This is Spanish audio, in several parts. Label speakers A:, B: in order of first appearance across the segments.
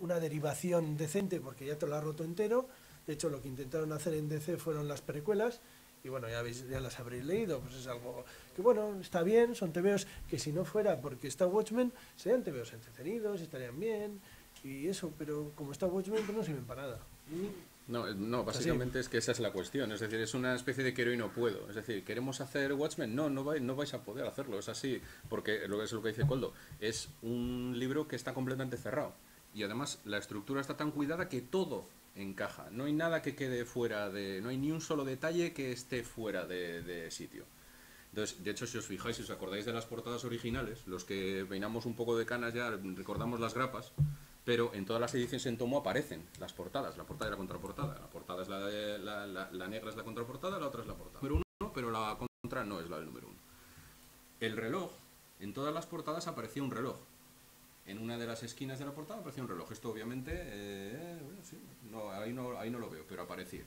A: una derivación decente porque ya te lo ha roto entero. De hecho, lo que intentaron hacer en DC fueron las precuelas. Y bueno, ya las habréis leído, pues es algo que bueno, está bien, son tebeos que si no fuera porque está Watchmen, serían tebeos entretenidos, estarían bien, y eso, pero como está Watchmen, pues no sirven para nada.
B: No, no,
A: Es así.
B: básicamente es que esa es la cuestión. Es decir, es una especie de quiero y no puedo. Es decir, ¿queremos hacer Watchmen? No, no vais a poder hacerlo. Es así, porque lo que es lo que dice Coldo. Es un libro que está completamente cerrado. Y además la estructura está tan cuidada que todo encaja. No hay nada que quede fuera de... No hay ni un solo detalle que esté fuera de sitio. Entonces, de hecho, si os fijáis, si os acordáis de las portadas originales, los que peinamos un poco de canas ya recordamos las grapas, pero en todas las ediciones en tomo aparecen las portadas, la portada y la contraportada. La portada es la negra es la contraportada, la otra es la portada. Número uno, pero la contra no es la del número uno. El reloj, en todas las portadas aparecía un reloj. En una de las esquinas de la portada aparecía un reloj. Esto obviamente, bueno, sí, no, ahí no lo veo, pero aparecía.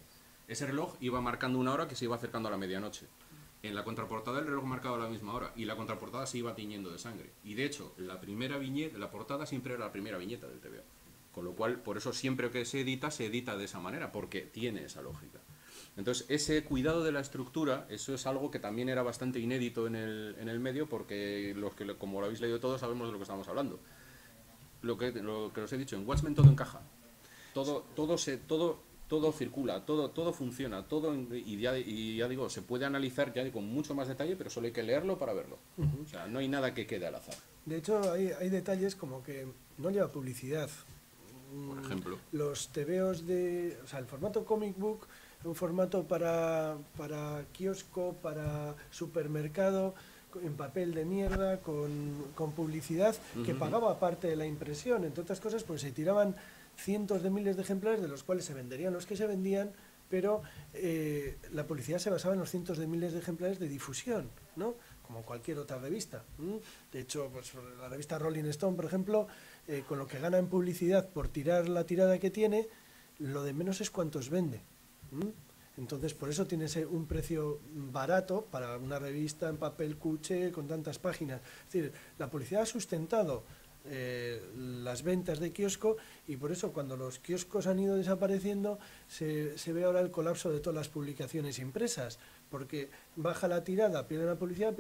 B: Ese reloj iba marcando una hora que se iba acercando a la medianoche. En la contraportada el reloj marcaba la misma hora y la contraportada se iba tiñendo de sangre. Y de hecho, la primera viñeta, la portada siempre era la primera viñeta del TVO. Con lo cual, por eso siempre que se edita de esa manera, porque tiene esa lógica. Entonces, ese cuidado de la estructura, eso es algo que también era bastante inédito en el medio, porque los que, como lo habéis leído todos, sabemos de lo que estamos hablando. Lo que os he dicho, en Watchmen todo encaja. Todo circula, todo funciona, y ya digo, se puede analizar ya con mucho más detalle, pero solo hay que leerlo para verlo. O sea, no hay nada que quede al azar,
A: De hecho, hay detalles como que no lleva publicidad.
B: por ejemplo.
A: Los tebeos o sea, el formato comic book, un formato para kiosco, para supermercado, en papel de mierda, con publicidad, que pagaba parte de la impresión, entre otras cosas, pues se tiraban cientos de miles de ejemplares, de los cuales se venderían los que se vendían, pero la publicidad se basaba en los cientos de miles de ejemplares de difusión, ¿no? Como cualquier otra revista. De hecho, pues, la revista Rolling Stone, por ejemplo, con lo que gana en publicidad por tirar la tirada que tiene, lo de menos es cuántos vende. Entonces, por eso tiene un precio barato para una revista en papel cuche con tantas páginas. Es decir, la publicidad ha sustentado las ventas de kiosco, y por eso cuando los kioscos han ido desapareciendo se ve ahora el colapso de todas las publicaciones impresas, porque baja la tirada, pierde la publicidad,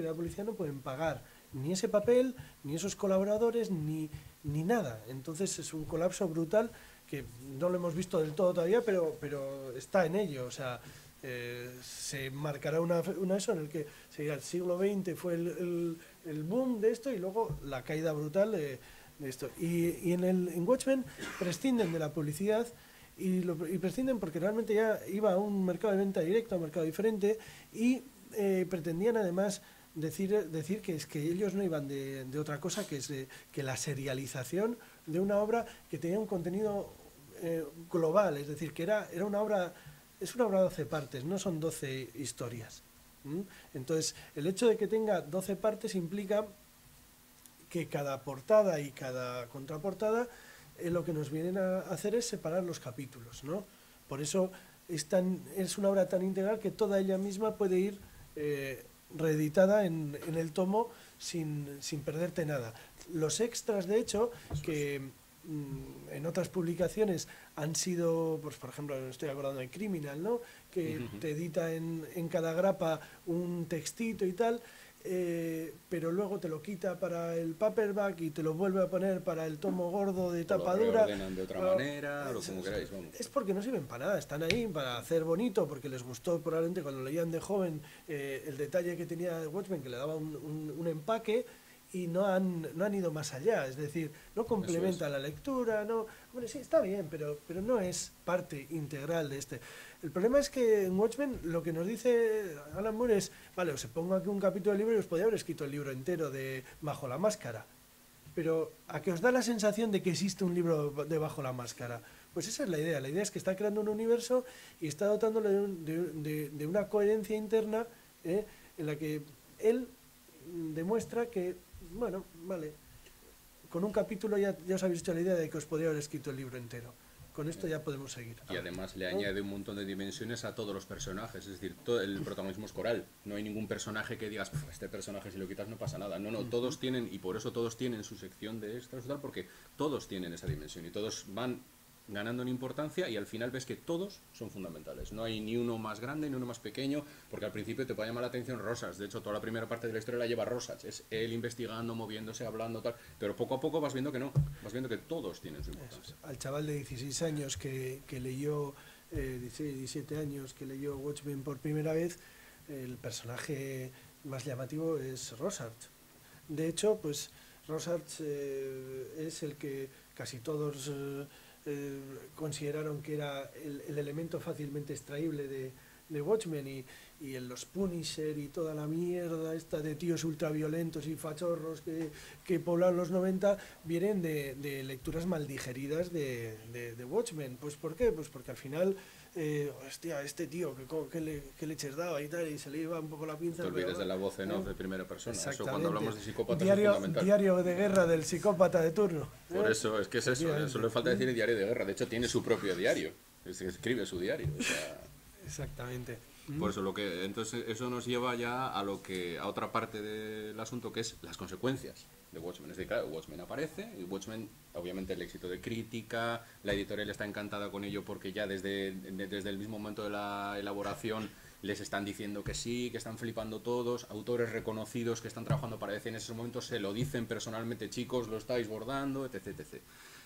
A: no pueden pagar ni ese papel, ni esos colaboradores, ni nada. Entonces es un colapso brutal que no lo hemos visto del todo todavía, pero está en ello. O sea, se marcará una eso en el que el siglo XX fue el boom de esto y luego la caída brutal de esto. Y en Watchmen prescinden de la publicidad y prescinden porque realmente ya iba a un mercado de venta directo, a un mercado diferente, y pretendían además decir que es que ellos no iban de otra cosa que la serialización de una obra que tenía un contenido global, es decir, que era una obra, es una obra de 12 partes, no son 12 historias. Entonces, el hecho de que tenga 12 partes implica que cada portada y cada contraportada lo que nos vienen a hacer es separar los capítulos, ¿no? Por eso es una obra tan integral que toda ella misma puede ir reeditada en el tomo sin perderte nada. Los extras, de hecho, que en otras publicaciones han sido, pues por ejemplo, estoy acordando de Criminal, ¿no? Que te edita en cada grapa un textito y tal, pero luego te lo quita para el paperback y te lo vuelve a poner para el tomo gordo de tapa dura.
B: Lo reordenan de otra manera, o como queráis, vamos.
A: Es porque no sirven para nada, están ahí para hacer bonito, porque les gustó probablemente cuando leían de joven el detalle que tenía Watchmen, que le daba un empaque, y no han ido más allá, es decir, no complementa la lectura, no, bueno, sí, está bien, pero no es parte integral de este. El problema es que en Watchmen lo que nos dice Alan Moore es, vale, os pongo aquí un capítulo del libro y os podría haber escrito el libro entero de Bajo la Máscara, pero ¿a que os da la sensación de que existe un libro de Bajo la Máscara? Pues esa es la idea es que está creando un universo y está dotándole de una coherencia interna en la que él demuestra que, bueno, vale, con un capítulo ya os habéis hecho la idea de que os podría haber escrito el libro entero. con esto ya podemos seguir.
B: Y además le añade un montón de dimensiones a todos los personajes, es decir, todo el protagonismo es coral. No hay ningún personaje que digas, este personaje si lo quitas no pasa nada. No, no, todos tienen, y por eso todos tienen su sección de extras, tal, porque todos tienen esa dimensión y todos van ganando en importancia y al final ves que todos son fundamentales. No hay ni uno más grande ni uno más pequeño, porque al principio te puede llamar la atención Rosas. De hecho, toda la primera parte de la historia la lleva Rosas. Es él investigando, moviéndose, hablando, tal. Pero poco a poco vas viendo que no. Vas viendo que todos tienen su importancia.
A: Al chaval de 16 años que leyó, 16, 17 años, que leyó Watchmen por primera vez, el personaje más llamativo es Rorschach. De hecho, pues Rorschach es el que casi todos consideraron que era el elemento fácilmente extraíble de Watchmen, y en los Punisher y toda la mierda esta de tíos ultraviolentos y fachorros que poblaron los 90 vienen de lecturas mal digeridas de Watchmen. ¿Pues por qué? Pues porque al final hostia, este tío, ¿qué leches daba y tal? Y se le iba un poco la pinza.
B: No te olvides de la voz en off de primera persona. Eso cuando hablamos de psicópatas
A: diario,
B: es fundamental.
A: Diario de guerra del psicópata de turno.
B: Por eso, es que es eso. Solo le falta decir diario de guerra. De hecho, tiene su propio diario. Escribe su diario. O sea,
A: exactamente.
B: por eso entonces eso nos lleva ya a otra parte del asunto, que es las consecuencias de Watchmen. Es decir, claro, Watchmen aparece y Watchmen, obviamente el éxito de crítica, la editorial está encantada con ello porque ya desde el mismo momento de la elaboración les están diciendo que sí, que están flipando todos, autores reconocidos que están trabajando para DC en esos momentos se lo dicen personalmente, chicos, lo estáis bordando, etc, etc.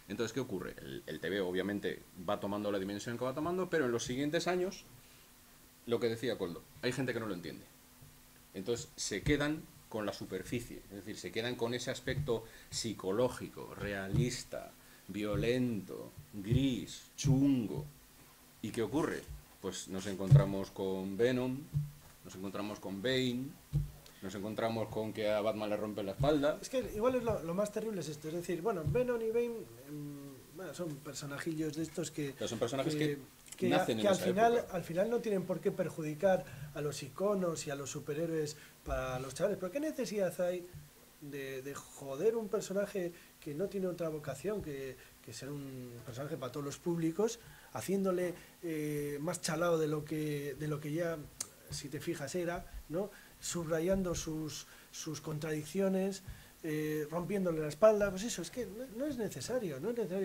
B: Entonces, ¿qué ocurre? El TV obviamente va tomando la dimensión que va tomando, pero en los siguientes años, lo que decía Koldo, hay gente que no lo entiende. Entonces se quedan con la superficie, es decir, se quedan con ese aspecto psicológico, realista, violento, gris, chungo. ¿Y qué ocurre? Pues nos encontramos con Venom, nos encontramos con Bane, nos encontramos con que a Batman le rompe la espalda.
A: Es que igual es lo más terrible es esto, es decir, bueno, Venom y Bane bueno, son personajillos de estos
B: pero son personajes que nacen en
A: al
B: esa
A: final
B: época.
A: al final no tienen por qué perjudicar a los iconos y a los superhéroes para los chavales. ¿Pero qué necesidad hay de joder un personaje que no tiene otra vocación que ser un personaje para todos los públicos, haciéndole más chalado de lo que ya, si te fijas, era, ¿no? Subrayando sus contradicciones, rompiéndole la espalda? Pues eso, es que no es necesario,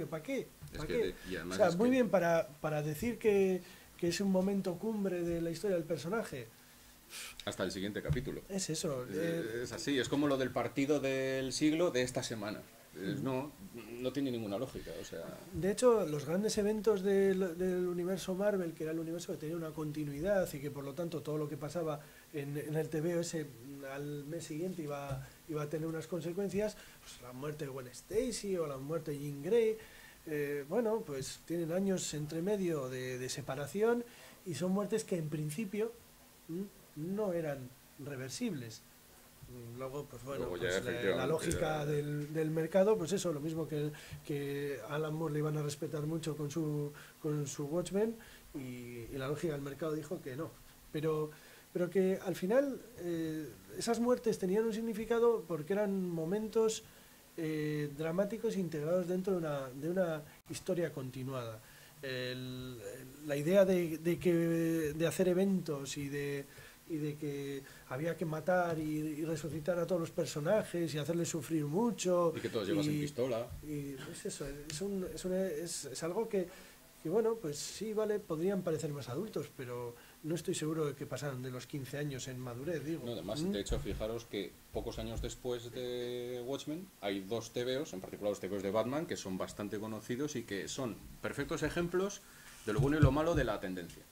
A: ¿para qué? ¿Para qué? O sea, muy bien para decir que es un momento cumbre de la historia del personaje.
B: Hasta el siguiente capítulo.
A: Es eso.
B: Es así, es como lo del partido del siglo de esta semana. No tiene ninguna lógica, o sea.
A: De hecho, los grandes eventos del universo Marvel, que era el universo que tenía una continuidad y que por lo tanto todo lo que pasaba en el TVO al mes siguiente iba a tener unas consecuencias, pues la muerte de Gwen Stacy o la muerte de Jean Grey, bueno, pues tienen años entre medio de separación y son muertes que en principio no eran reversibles. Luego, pues bueno, pues la lógica del mercado, pues eso, lo mismo que Alan Moore le iban a respetar mucho con su Watchmen, y la lógica del mercado dijo que no. Pero que al final esas muertes tenían un significado porque eran momentos dramáticos integrados dentro de una historia continuada. La idea de hacer eventos y de que había que matar y resucitar a todos los personajes y hacerles sufrir mucho.
B: Y que todos llevasen pistola.
A: Y es eso, es algo que, bueno, pues sí, vale, podrían parecer más adultos, pero no estoy seguro de que pasaran de los 15 años en madurez, digo.
B: No, además, de hecho, fijaros que pocos años después de Watchmen hay dos TVOs, en particular los TVOs de Batman, que son bastante conocidos y que son perfectos ejemplos de lo bueno y lo malo de la tendencia.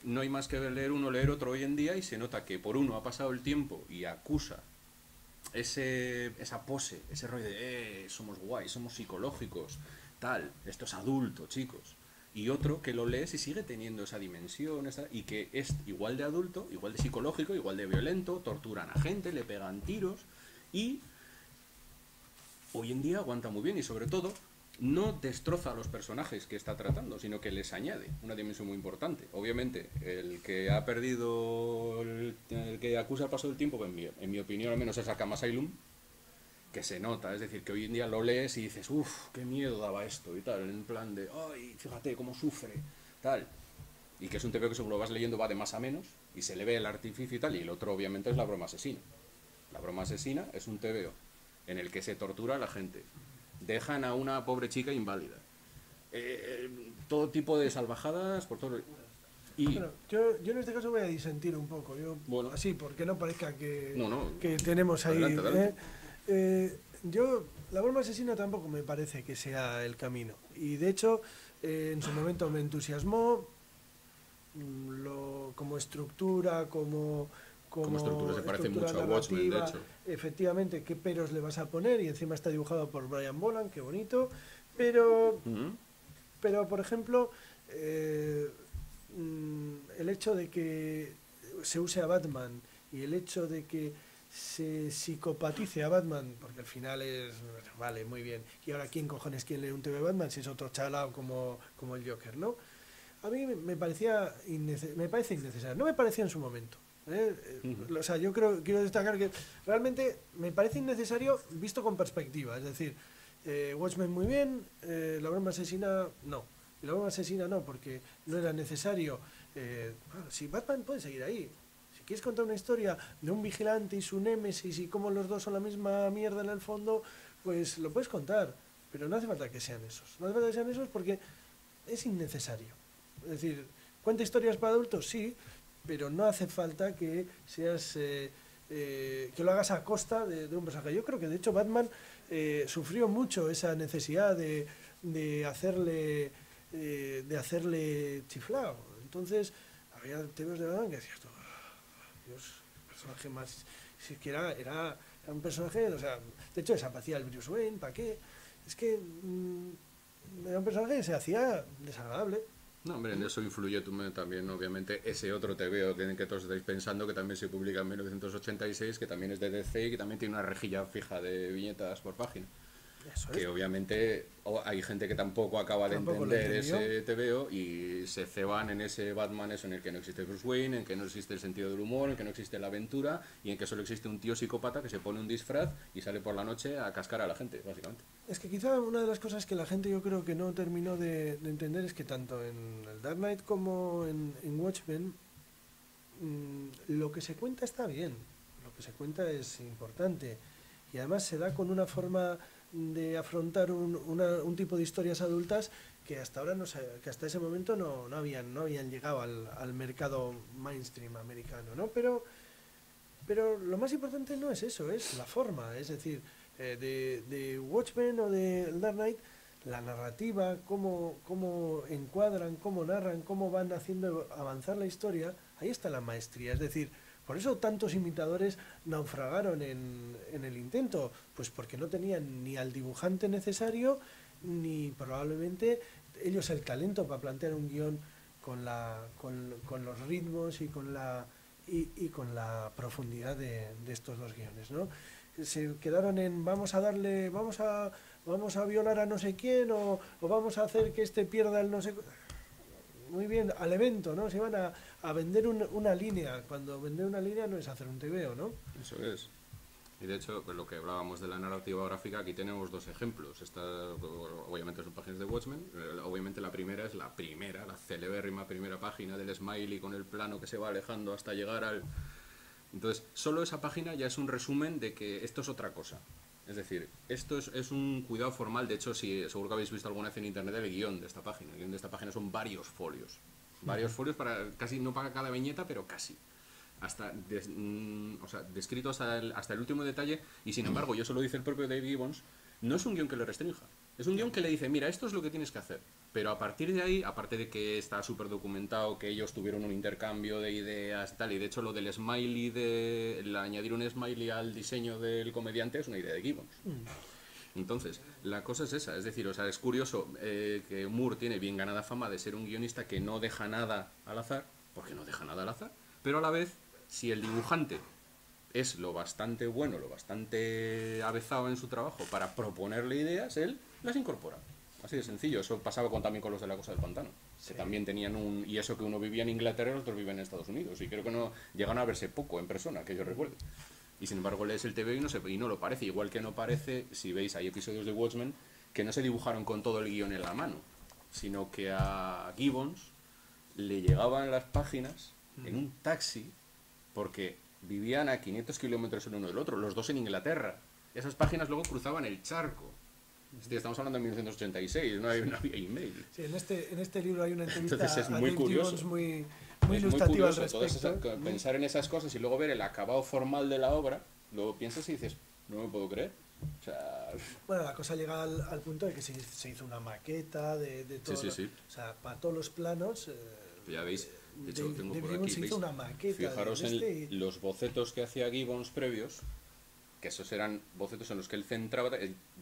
B: No hay más que leer otro hoy en día y se nota que por uno ha pasado el tiempo y acusa esa pose, ese rollo de somos guays, somos psicológicos, tal, esto es adulto, chicos. Y otro que lo lees y sigue teniendo esa dimensión y que es igual de adulto, igual de psicológico, igual de violento, torturan a gente, le pegan tiros y hoy en día aguanta muy bien y sobre todo no destroza a los personajes que está tratando, sino que les añade una dimensión muy importante. Obviamente, el que ha perdido, el que acusa el paso del tiempo, en mi opinión al menos, es Arkham Asylum, que se nota, es decir, que hoy en día lo lees y dices, uff, qué miedo daba esto y tal, en plan de, ay, fíjate cómo sufre, tal. Y que es un TVO que según lo vas leyendo va de más a menos y se le ve el artificio y tal, y el otro obviamente es La broma asesina. La broma asesina es un TVO en el que se tortura a la gente, dejan a una pobre chica inválida, todo tipo de salvajadas por todo. Y
A: Bueno, yo en este caso voy a disentir un poco,
B: bueno,
A: así, porque no parezca que,
B: no,
A: que tenemos ahí...
B: adelante, adelante.
A: La broma asesina tampoco me parece que sea el camino. Y de hecho, en su momento me entusiasmó, como estructura,
B: Como estructura se parece
A: estructura
B: mucho a Watchmen, de
A: narrativa,
B: hecho.
A: efectivamente, qué peros le vas a poner, y encima está dibujado por Brian Boland, qué bonito, pero, pero por ejemplo, el hecho de que se use a Batman y el hecho de que se psicopatice a Batman, porque al final es, vale, muy bien, y ahora quién cojones quién lee un TV Batman si es otro chalao como el Joker, ¿no? A mí me parecía me parece innecesario, no me parecía en su momento. O sea, quiero destacar que realmente me parece innecesario visto con perspectiva, es decir, Watchmen muy bien, La broma asesina no. Y La broma asesina no, porque no era necesario. Si Batman puede seguir ahí. Si quieres contar una historia de un vigilante y su némesis y cómo los dos son la misma mierda en el fondo, pues lo puedes contar. Pero no hace falta que sean esos. No hace falta que sean esos porque es innecesario. Es decir, ¿cuenta historias para adultos? Sí, pero no hace falta que seas que lo hagas a costa de un personaje. Yo creo que de hecho Batman sufrió mucho esa necesidad de hacerle chiflado. Entonces había temas de Batman que decías tú, Dios, personaje más, si es que era un personaje, o sea, de hecho desaparecía el Bruce Wayne, ¿para qué? Es que era un personaje que se hacía desagradable.
B: No, hombre, en eso influye también, obviamente, ese otro TVO que todos estáis pensando, que también se publica en 1986, que también es de DC y que también tiene una rejilla fija de viñetas por página.
A: Eso
B: Que
A: es.
B: obviamente hay gente que tampoco acaba de
A: Tampoco lo
B: entender
A: entendió.
B: ese TVO y se ceban en ese Batman eso en el que no existe Bruce Wayne, en que no existe el sentido del humor, en que no existe la aventura y en que solo existe un tío psicópata que se pone un disfraz y sale por la noche a cascar a la gente, básicamente.
A: Es que quizá una de las cosas que la gente yo creo que no terminó de entender es que tanto en el Dark Knight como en Watchmen lo que se cuenta está bien, lo que se cuenta es importante y además se da con una forma de afrontar un tipo de historias adultas que hasta ahora que hasta ese momento no habían llegado al mercado mainstream americano, ¿no? Pero lo más importante no es eso, es la forma, es decir, de Watchmen o de Dark Knight, la narrativa, cómo encuadran, cómo narran, cómo van haciendo avanzar la historia, ahí está la maestría, es decir, por eso tantos imitadores naufragaron en el intento, pues porque no tenían ni al dibujante necesario, ni probablemente ellos el talento para plantear un guión con los ritmos y con la profundidad de estos dos guiones, ¿no? Se quedaron en vamos a violar a no sé quién o vamos a hacer que este pierda el no sé muy bien al evento, ¿no? Se iban a vender una línea, cuando vender una línea no es hacer un TVO, ¿no?
B: Eso es. Y de hecho, pues lo que hablábamos de la narrativa gráfica, aquí tenemos dos ejemplos. Obviamente son páginas de Watchmen. Obviamente la primera es la celebérrima primera página del Smiley con el plano que se va alejando hasta llegar al... Entonces, solo esa página ya es un resumen de que esto es otra cosa. Es decir, esto es un cuidado formal. De hecho, seguro que habéis visto alguna vez en internet el guión de esta página. El guión de esta página son varios folios. Varios folios para casi, no para cada viñeta, pero casi. Descrito hasta el último detalle, y sin embargo, y eso lo dice el propio Dave Gibbons, no es un guión que le restrinja. Es un guión que le dice, mira, esto es lo que tienes que hacer. Pero a partir de ahí, aparte de que está súper documentado, que ellos tuvieron un intercambio de ideas y tal, y de hecho lo del smiley, el añadir un smiley al diseño del comediante es una idea de Gibbons. Entonces, la cosa es esa, es decir, es curioso que Moore tiene bien ganada fama de ser un guionista que no deja nada al azar, porque no deja nada al azar, pero a la vez, si el dibujante es lo bastante bueno, lo bastante avezado en su trabajo para proponerle ideas, él las incorpora. Así de sencillo. Eso pasaba también con los de La Cosa del Pantano, sí. Que también tenían y eso que uno vivía en Inglaterra y el otro vivía en Estados Unidos, y creo que no llegaron a verse poco en persona, que yo recuerdo. Y sin embargo lees el TV y no lo parece. Igual que no parece, si veis, hay episodios de Watchmen que no se dibujaron con todo el guión en la mano, sino que a Gibbons le llegaban las páginas en un taxi porque vivían a 500 kilómetros el uno del otro, los dos en Inglaterra. Esas páginas luego cruzaban el charco. Estamos hablando de 1986, no había email.
A: Sí, en este libro hay una entrevista
B: Entonces es
A: a
B: muy
A: Dave
B: curioso.
A: Gibbons muy
B: Es
A: ilustrativa al
B: curioso,
A: respecto.
B: pensar en esas cosas y luego ver el acabado formal de la obra, luego piensas y dices, no me puedo creer. O sea,
A: Bueno, la cosa llega al punto de que se hizo una maqueta de todo.
B: sí.
A: O sea, para todos los planos.
B: Ya veis, de hecho
A: Dave
B: tengo por
A: Gibbons
B: aquí,
A: se
B: ¿veis?
A: hizo una maqueta.
B: Fijaros
A: de este
B: en los bocetos que hacía Gibbons previos, que esos eran bocetos en los que él centraba,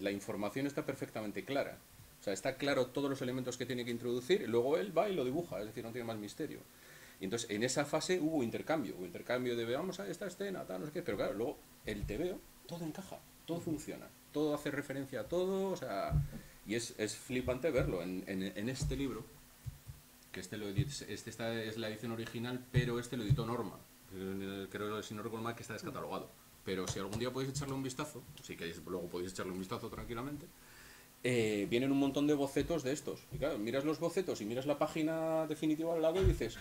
B: la información está perfectamente clara. O sea, está claro todos los elementos que tiene que introducir, y luego él va y lo dibuja, es decir, no tiene más misterio. Y entonces, en esa fase hubo intercambio de veamos a esta escena, tal, no sé qué, pero claro, luego el TVO, todo encaja, todo funciona, todo hace referencia a todo, o sea, y es flipante verlo en este libro, que esta es la edición original, pero este lo editó Norma, creo, si no recuerdo mal, que está descatalogado. Pero si algún día podéis echarle un vistazo, si queréis, luego podéis echarle un vistazo tranquilamente, vienen un montón de bocetos de estos. Y claro, miras los bocetos y miras la página definitiva al lado y dices,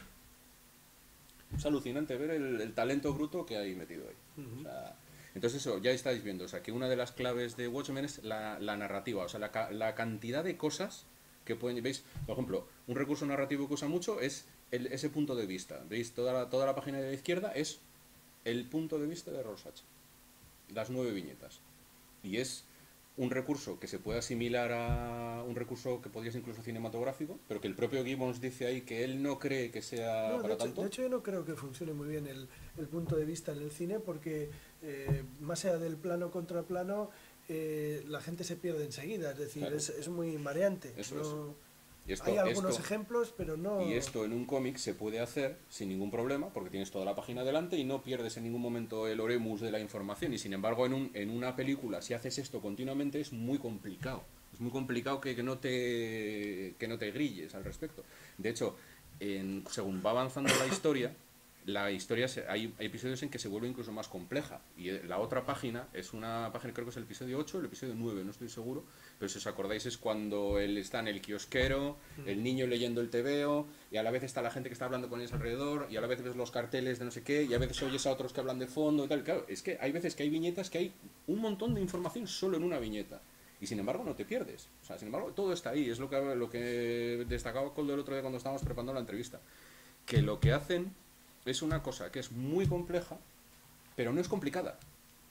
B: es alucinante ver el talento bruto que hay metido ahí. O sea, entonces eso, ya estáis viendo, o sea, que una de las claves de Watchmen es la narrativa, o sea, la cantidad de cosas que pueden, veis, por ejemplo, un recurso narrativo que usa mucho es ese punto de vista. Veis, toda la página de la izquierda es el punto de vista de Rorschach, las 9 viñetas. Y es un recurso que se puede asimilar a un recurso que podría ser incluso cinematográfico, pero que el propio Gibbons dice ahí que él no cree que sea
A: No,
B: para tanto.
A: de hecho, yo no creo que funcione muy bien el punto de vista en el cine porque más allá del plano contra plano, la gente se pierde enseguida, es decir,
B: Claro.
A: es muy mareante.
B: Eso
A: No,
B: es.
A: hay algunos ejemplos, pero no...
B: Y esto en un cómic se puede hacer sin ningún problema, porque tienes toda la página delante y no pierdes en ningún momento el oremus de la información. Y sin embargo, en una película, si haces esto continuamente, es muy complicado. Es muy complicado que no te grilles al respecto. De hecho, según va avanzando la historia hay episodios en que se vuelve incluso más compleja. Y la otra página es una página, creo que es el episodio 8 o el episodio 9, no estoy seguro, pero si os acordáis es cuando él está en el kiosquero, el niño leyendo el tebeo, y a la vez está la gente que está hablando con ellos alrededor, y a la vez ves los carteles de no sé qué, y a veces oyes a otros que hablan de fondo y tal. Claro, es que hay veces que hay viñetas que hay un montón de información solo en una viñeta. Y sin embargo no te pierdes. O sea, sin embargo todo está ahí. Es lo que destacaba Coldo el otro día cuando estábamos preparando la entrevista. Que lo que hacen es una cosa que es muy compleja, pero no es complicada.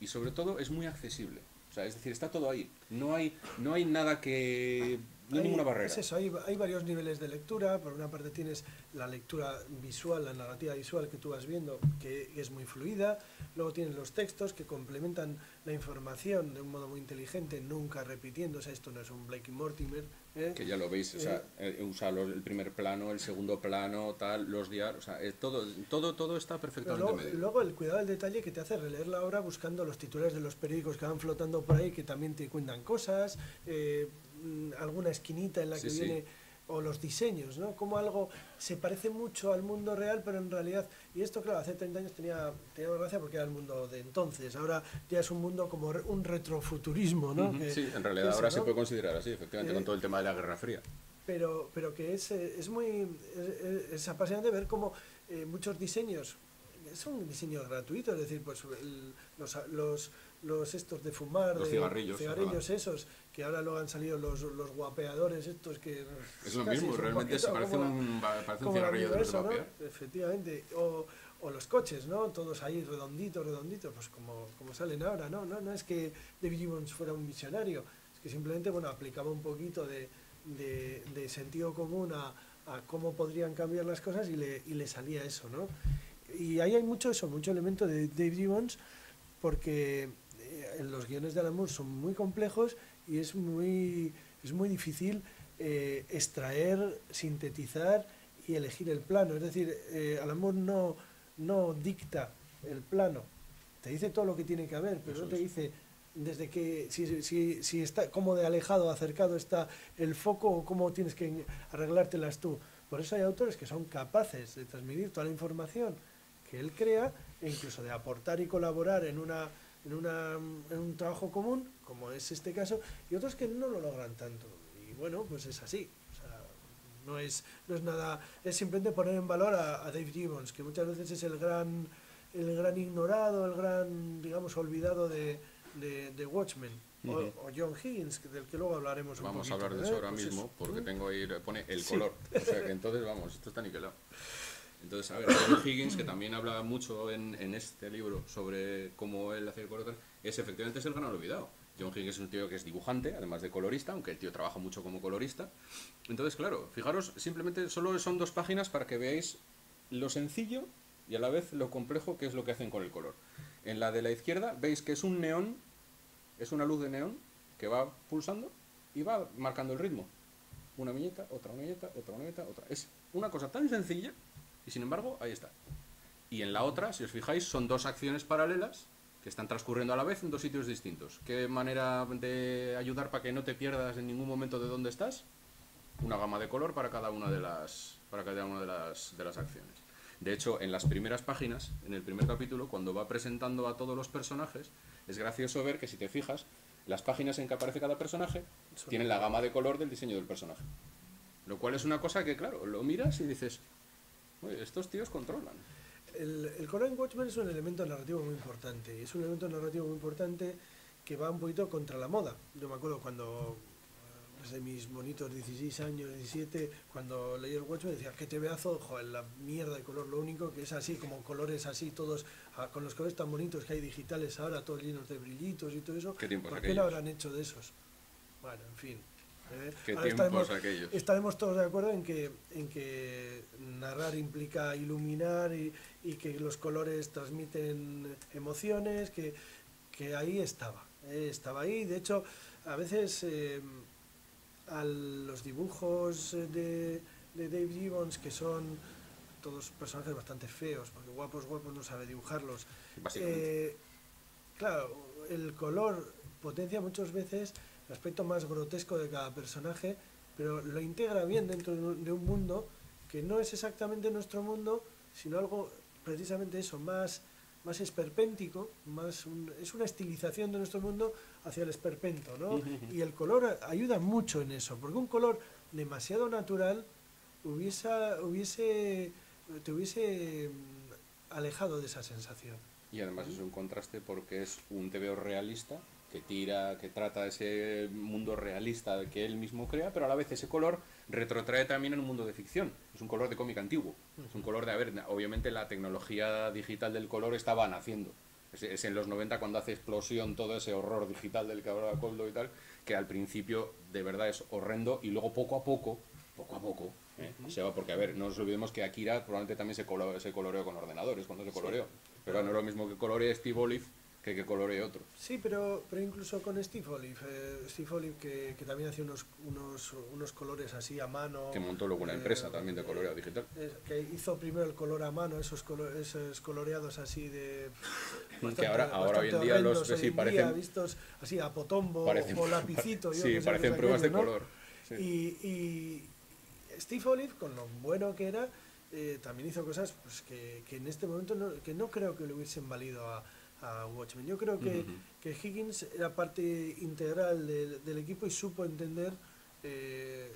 B: Y sobre todo es muy accesible. O sea, es decir, está todo ahí. No hay nada que... No hay ninguna barrera.
A: Es eso, hay varios niveles de lectura. Por una parte tienes la lectura visual, la narrativa visual que tú vas viendo, que es muy fluida. Luego tienes los textos que complementan la información de un modo muy inteligente, nunca repitiendo. O sea, esto no es un Blake y Mortimer.
B: Que ya lo veis, o sea, usa el primer plano, el segundo plano, tal, los diarios, o sea, todo está perfectamente medido.
A: Luego el cuidado del detalle que te hace releer la obra buscando los titulares de los periódicos que van flotando por ahí, que también te cuentan cosas, alguna esquinita en la que viene, o los diseños, ¿no? Como algo se parece mucho al mundo real, pero en realidad, y esto claro, hace 30 años tenía gracia porque era el mundo de entonces, ahora ya es un mundo como un retrofuturismo, ¿no?
B: Sí, en realidad ahora se puede considerar así, efectivamente, con todo el tema de la Guerra Fría.
A: Pero que es muy es apasionante ver cómo muchos diseños son diseños gratuitos, es decir, pues los estos de fumar,
B: los
A: cigarrillos esos, que ahora luego han salido los guapeadores estos que...
B: Es lo mismo, realmente se parece un cigarrillo de eso,
A: ¿no? Efectivamente, o los coches, ¿no? Todos ahí redonditos, pues como salen ahora, ¿no? No es que David Gibbons fuera un visionario, es que simplemente, bueno, aplicaba un poquito de sentido común a cómo podrían cambiar las cosas y le salía eso, ¿no? Y ahí hay mucho elemento de Dave Gibbons, porque los guiones de Alan Moore son muy complejos y es muy difícil extraer, sintetizar y elegir el plano. Es decir, Alan Moore no dicta el plano, te dice todo lo que tiene que haber, pero eso no te dice desde que si está cómo de alejado o acercado está el foco o cómo tienes que arreglártelas tú. Por eso hay autores que son capaces de transmitir toda la información que él crea e incluso de aportar y colaborar en un trabajo común, como es este caso, y otros que no lo logran tanto. Y bueno, pues es así. O sea, no es nada, es simplemente poner en valor a Dave Gibbons, que muchas veces es el gran ignorado, el gran, digamos, olvidado de Watchmen. O John Higgins, del que luego hablaremos un
B: Vamos
A: poquito.
B: a hablar de eso ahora mismo, porque tengo ahí, pone el color. O sea que entonces, vamos, esto está niquelado. Entonces, a ver, John Higgins, que también habla mucho en este libro sobre cómo él hace el color, efectivamente es el gran olvidado. John Higgins es un tío que es dibujante, además de colorista, aunque el tío trabaja mucho como colorista. Entonces, claro, fijaros, simplemente solo son 2 páginas para que veáis lo sencillo y a la vez lo complejo que es lo que hacen con el color. En la de la izquierda veis que es un neón, es una luz de neón que va pulsando y va marcando el ritmo. Una viñeta, otra viñeta, otra viñeta, otra. Es una cosa tan sencilla y sin embargo ahí está. Y en la otra, si os fijáis, son 2 acciones paralelas que están transcurriendo a la vez en 2 sitios distintos. ¿Qué manera de ayudar para que no te pierdas en ningún momento de dónde estás? Una gama de color para cada una de las acciones. De hecho, en las primeras páginas, en el primer capítulo, cuando va presentando a todos los personajes, es gracioso ver que si te fijas, las páginas en que aparece cada personaje tienen la gama de color del diseño del personaje. Lo cual es una cosa que, claro, lo miras y dices, oye, estos tíos controlan.
A: El color en Watchmen es un elemento narrativo muy importante, y es un elemento narrativo muy importante que va un poquito contra la moda. Yo me acuerdo cuando, desde mis bonitos 16 años, 17, cuando leí el Watchmen decía, qué tebeazo, joder, la mierda de color, lo único que es así, como colores así, todos, con los colores tan bonitos que hay digitales ahora, todos llenos de brillitos y todo eso,
B: ¿Qué tiempos
A: ¿por qué lo habrán hecho de esos? Bueno, en fin.
B: ¿Qué tiempos aquellos?
A: Estaremos todos de acuerdo en que narrar implica iluminar y que los colores transmiten emociones, que ahí estaba ahí. De hecho, a veces a los dibujos de Dave Gibbons, que son todos personajes bastante feos, porque guapos no sabe dibujarlos. Claro, el color potencia muchas veces el aspecto más grotesco de cada personaje, pero lo integra bien dentro de un mundo que no es exactamente nuestro mundo, sino algo precisamente eso, más esperpéntico, es una estilización de nuestro mundo hacia el esperpento, ¿no? Y el color ayuda mucho en eso, porque un color demasiado natural te hubiese alejado de esa sensación.
B: Y además es un contraste porque es un TVO realista que trata ese mundo realista que él mismo crea, pero a la vez ese color retrotrae también en un mundo de ficción. Es un color de cómic antiguo. Es un color obviamente la tecnología digital del color estaba naciendo. Es en los 90 cuando hace explosión todo ese horror digital del que hablaba Koldo y tal, que al principio de verdad es horrendo y luego poco a poco, se va, porque a ver, no nos olvidemos que Akira probablemente también se coloreó con ordenadores cuando se coloreó. Pero no es lo mismo que coloree Steve Olive que coloree otro.
A: Sí, pero incluso con Steve Olive, que también hacía unos colores así a mano.
B: Que montó luego una empresa también de coloreo digital.
A: Que hizo primero el color a mano, esos coloreados así de...
B: Que ahora hoy en día los parecen...
A: vistos así a potombo o lapicito.
B: Sí, parecen pruebas de color. Sí.
A: Y Steve Olive, con lo bueno que era, también hizo cosas pues, que en este momento no creo que le hubiesen valido a Watchmen. Yo creo que Higgins era parte integral del equipo y supo entender que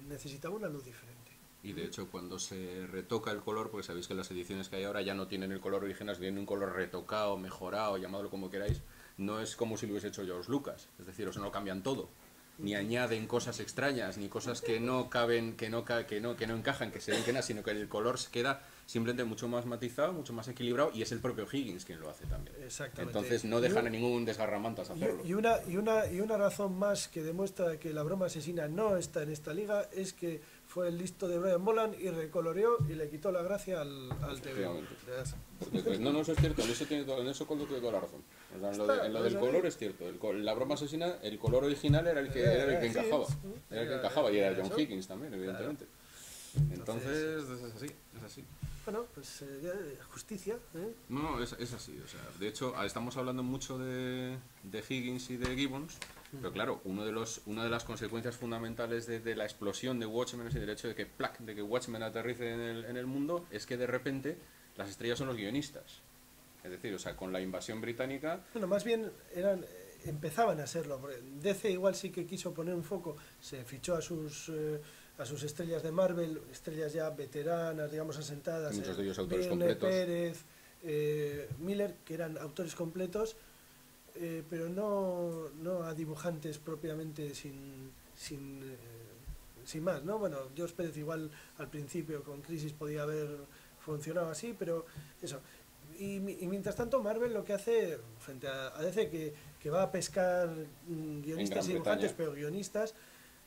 A: necesitaba una luz diferente.
B: Y de hecho cuando se retoca el color, porque sabéis que las ediciones que hay ahora ya no tienen el color original, tienen un color retocado, mejorado, llamadlo como queráis, no es como si lo hubiese hecho George Lucas, es decir, o sea, no cambian todo, ni añaden cosas extrañas, ni cosas que no caben, que no encajan, que se ven que nada, sino que el color se queda simplemente mucho más matizado, mucho más equilibrado, y es el propio Higgins quien lo hace también.
A: Exactamente.
B: Entonces no dejan a ningún desgarramantas hacerlo.
A: Y una razón más que demuestra que la broma asesina no está en esta liga es que fue el listo de Brian Boland y recoloreó y le quitó la gracia al TV.
B: No, eso es cierto, en eso Koldo tiene toda la razón. O sea, en lo del color es cierto. La broma asesina, el color original era el que encajaba. Era el que encajaba y era John Higgins también, evidentemente. Entonces es así.
A: Bueno, pues justicia.
B: No, es así. O sea, de hecho, estamos hablando mucho de Higgins y de Gibbons, pero claro, una de las consecuencias fundamentales de la explosión de Watchmen y del hecho de que Watchmen aterrice en el mundo es que de repente las estrellas son los guionistas. Es decir, o sea, con la invasión británica...
A: Bueno, más bien empezaban a serlo. DC igual sí que quiso poner un foco, se fichó a sus estrellas de Marvel, estrellas ya veteranas, digamos asentadas.
B: Muchos de ellos autores
A: Byrne,
B: completos.
A: Pérez, Miller, que eran autores completos, pero no a dibujantes propiamente sin más, ¿no? Bueno, George Pérez igual al principio con Crisis podía haber funcionado así, pero eso. Y mientras tanto Marvel lo que hace frente a DC, que va a pescar guionistas y dibujantes, pero guionistas,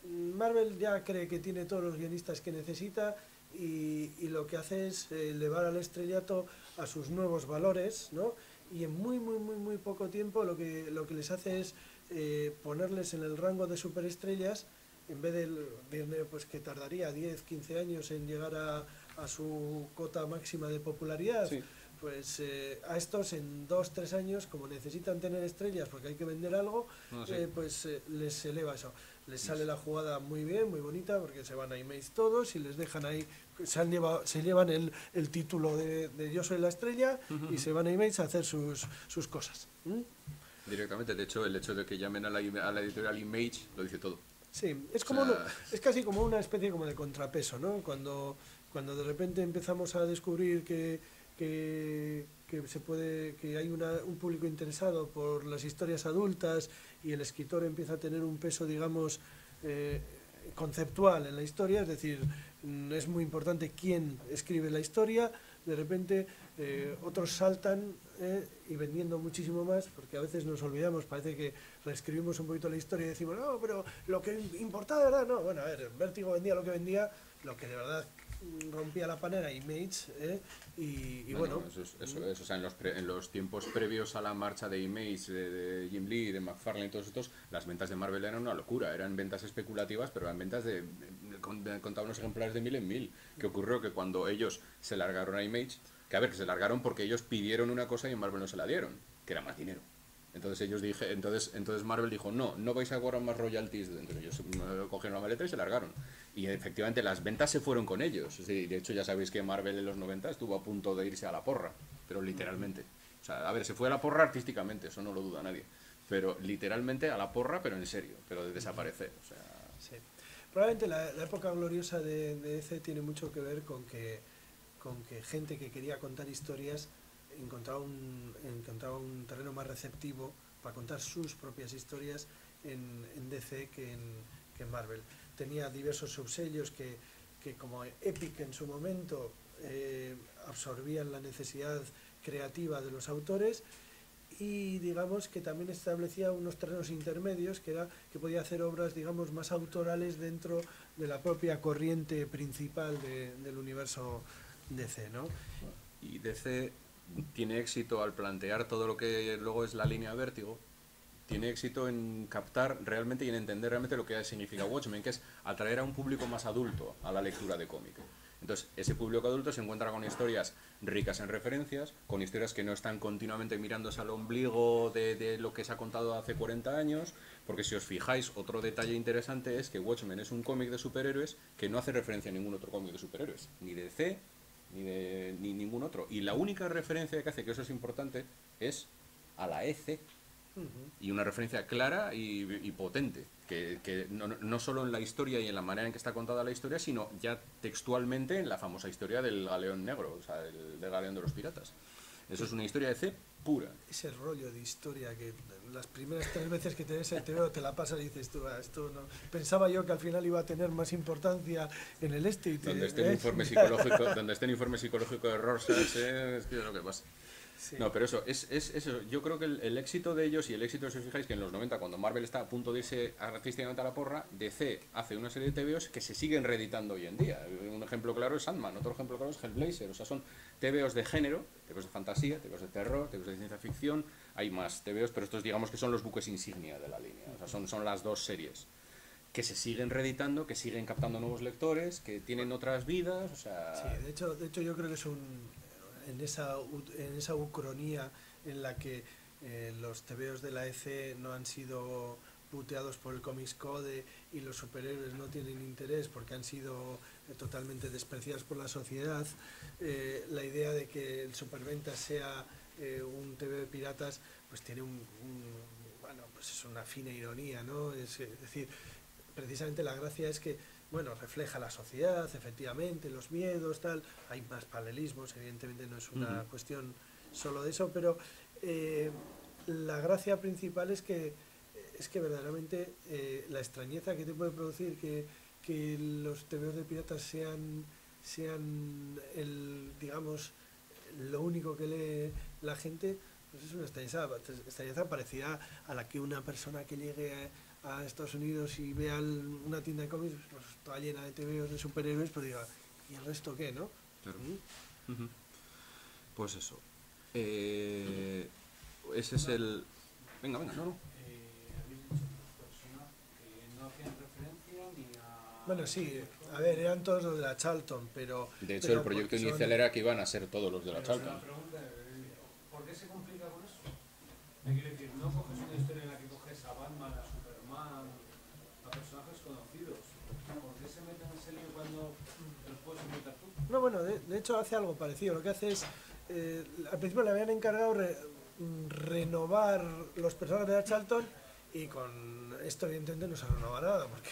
A: Marvel ya cree que tiene todos los guionistas que necesita y lo que hace es elevar al estrellato a sus nuevos valores, ¿no? Y en muy poco tiempo lo que les hace es ponerles en el rango de superestrellas, en vez del Viernes, pues que tardaría 10, 15 años en llegar a su cota máxima de popularidad.
B: Sí.
A: Pues a estos en 2, 3 años, como necesitan tener estrellas porque hay que vender algo,
B: Sí.
A: pues les eleva eso. Les sale la jugada muy bien, muy bonita, porque se van a Image todos y les dejan ahí, se llevan el título de Yo soy la estrella y se van a Image a hacer sus cosas.
B: Directamente, de hecho, el hecho de que llamen a la editorial Image lo dice todo.
A: Sí, es es casi como una especie como de contrapeso, ¿no? Cuando de repente empezamos a descubrir que hay un público interesado por las historias adultas y el escritor empieza a tener un peso, digamos, conceptual en la historia, es decir, es muy importante quién escribe la historia. De repente otros saltan y vendiendo muchísimo más, porque a veces nos olvidamos, parece que reescribimos un poquito la historia y decimos, no, pero lo que importaba, ¿verdad? No, bueno, a ver, Vértigo vendía lo que vendía, lo que de verdad rompía la panera Image, y bueno.
B: Eso es, o sea, en los tiempos previos a la marcha de Image, de Jim Lee, de McFarlane y todos estos, las ventas de Marvel eran una locura, eran ventas especulativas, pero eran ventas contaban unos ejemplares de 1000 en 1000. ¿Qué ocurrió? Que cuando ellos se largaron a Image, que se largaron porque ellos pidieron una cosa y en Marvel no se la dieron, que era más dinero. Entonces entonces Marvel dijo, no vais a cobrar más royalties. Entonces ellos cogieron la maleta y se largaron. Y efectivamente las ventas se fueron con ellos. Sí, de hecho ya sabéis que Marvel en los 90 estuvo a punto de irse a la porra, pero literalmente. O sea, a ver, se fue a la porra artísticamente, eso no lo duda nadie. Pero literalmente a la porra, pero en serio, pero de desaparecer. O sea...
A: Sí. Probablemente la época gloriosa de DC tiene mucho que ver con que gente que quería contar historias encontraba un terreno más receptivo para contar sus propias historias en DC que en Marvel. Tenía diversos subsellos que como Epic en su momento absorbían la necesidad creativa de los autores, y digamos que también establecía unos terrenos intermedios que podía hacer obras, digamos, más autorales dentro de la propia corriente principal del universo DC, ¿no?
B: Y DC tiene éxito al plantear todo lo que luego es la línea Vértigo, tiene éxito en captar realmente y en entender realmente lo que significa Watchmen, que es atraer a un público más adulto a la lectura de cómic. Entonces, ese público adulto se encuentra con historias ricas en referencias, con historias que no están continuamente mirándose al ombligo de lo que se ha contado hace 40 años, porque si os fijáis, otro detalle interesante es que Watchmen es un cómic de superhéroes que no hace referencia a ningún otro cómic de superhéroes, ni de DC, ni ningún otro. Y la única referencia que hace, que eso es importante, es a la EC. Y una referencia clara y potente, que no solo en la historia y en la manera en que está contada la historia, sino ya textualmente en la famosa historia del galeón negro, o sea, del galeón de los piratas. Eso es una historia de C pura.
A: Ese rollo de historia que las primeras 3 veces que te ves el TVO te la pasas y dices tú, esto no. Pensaba yo que al final iba a tener más importancia en el este.
B: Donde esté el informe psicológico de Rorschach, es que es lo que pasa. Sí. No, pero eso, es eso. Yo creo que el éxito de ellos y el éxito, si os fijáis, que en los 90, cuando Marvel está a punto de irse artísticamente a la porra, DC hace una serie de TVOs que se siguen reeditando hoy en día. Un ejemplo claro es Sandman, otro ejemplo claro es Hellblazer. O sea, son TVOs de género, TVOs de fantasía, TVOs de terror, TVOs de ciencia ficción. Hay más TVOs, pero estos digamos que son los buques insignia de la línea. O sea, son las dos series que se siguen reeditando, que siguen captando nuevos lectores, que tienen otras vidas. O sea...
A: Sí, de hecho yo creo que es en esa ucronía en la que los tebeos de la EC no han sido puteados por el Comics Code y los superhéroes no tienen interés porque han sido totalmente despreciadas por la sociedad. La idea de que el Superventas sea un TV de piratas, pues tiene bueno, pues es una fina ironía, ¿no? Es decir, precisamente la gracia es que, bueno, refleja la sociedad, efectivamente, los miedos, tal. Hay más paralelismos, evidentemente no es una cuestión solo de eso, pero la gracia principal es que verdaderamente la extrañeza que te puede producir que los TVOs de piratas sean digamos, lo único que lee la gente, pues es una extrañeza parecida a la que una persona que llegue a Estados Unidos y vea una tienda de cómics pues, toda llena de TVOs de superhéroes, pero diga, ¿y el resto qué, no?
B: Claro. Pues eso. Ese es el... Venga, no.
C: Habéis dicho dos personas que no hacían referencia ni a...
A: Bueno, sí, a ver, eran todos los de la Charlton, pero...
B: De hecho, el proyecto inicial era que iban a ser todos los de la Charlton.
C: La pregunta es, ¿por qué se complica con eso? Me quiero decir, no coges una historia en la que coges a Batman, a Superman, a personajes conocidos. ¿Por qué se meten en ese lío cuando los puedes invitar tú?
A: No, bueno, de hecho hace algo parecido. Lo que hace es, al principio le habían encargado renovar los personajes de la Charlton y con esto evidentemente no se renovaba nada porque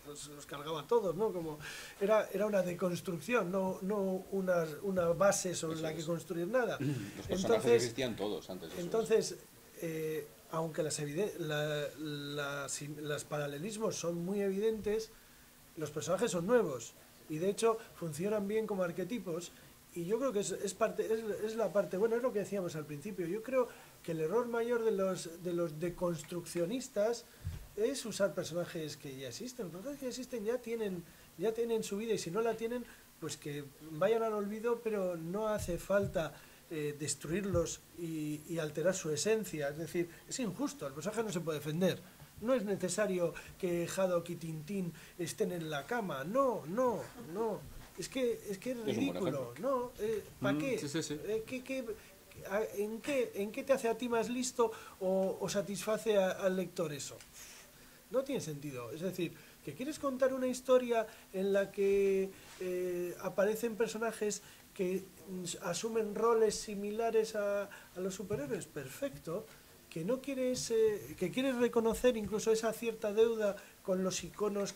A: los cargaba a todos, ¿no? Como era una deconstrucción, no una base sobre la que construir nada.
B: Los personajes existían todos antes.
A: Entonces, aunque los paralelismos son muy evidentes, los personajes son nuevos y de hecho funcionan bien como arquetipos. Y yo creo que es la parte, bueno, es lo que decíamos al principio. Yo creo que el error mayor de los deconstruccionistas es usar personajes que ya existen. Los personajes que ya existen ya tienen su vida y si no la tienen, pues que vayan al olvido, pero no hace falta destruirlos y alterar su esencia. Es decir, es injusto, el personaje no se puede defender. No es necesario que Haddock y Tintín estén en la cama. No. Es que es ridículo, ¿no? ¿Para qué?
B: Sí.
A: ¿En qué te hace a ti más listo o satisface al lector eso? No tiene sentido. Es decir, que quieres contar una historia en la que aparecen personajes que asumen roles similares a los superhéroes, perfecto. Que no quieres, que quieres reconocer incluso esa cierta deuda con los iconos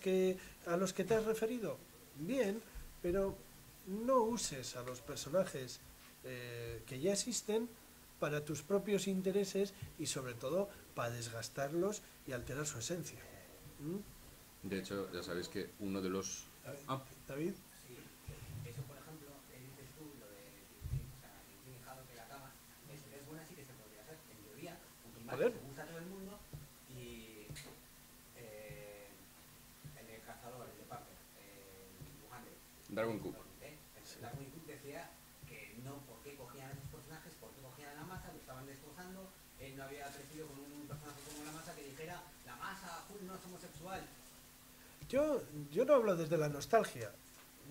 A: a los que te has referido, bien, pero no uses a los personajes que ya existen para tus propios intereses y sobre todo para desgastarlos y alterar su esencia.
B: De hecho, ya sabéis que uno de los...
A: David.
D: Sí, eso por ejemplo, dices tú lo de Tintín, o sea, Tintín y Haddock en la cama, es buena, sí que se podría hacer, en teoría, aunque más le gusta a todo el mundo, y el de Cazador, el de Parker, el dibujante,
B: Darwin Cook.
D: Darwin Cook decía que no, ¿por qué cogían a esos personajes? ¿Por qué cogían a la masa? Lo estaban destrozando, él no había crecido con un personaje como la masa que dijera, la masa, no es homosexual.
A: Yo no hablo desde la nostalgia,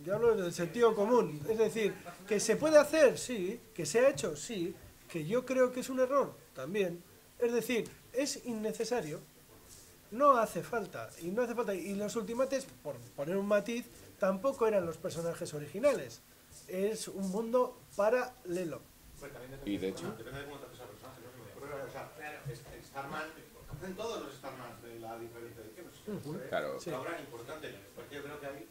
A: yo hablo desde el sentido común. Es decir, que se puede hacer, sí, que se ha hecho, sí, que yo creo que es un error, también. Es decir, es innecesario, no hace falta. Y los Ultimates, por poner un matiz, tampoco eran los personajes originales. Es un mundo paralelo.
B: Y de hecho...
E: Depende de cómo trates al personaje, ¿no? O sea, Starman, hacen todos los Starman de la diferente edición.
B: Claro.
A: Sí.
E: Ahora, importante, porque yo creo que ahí,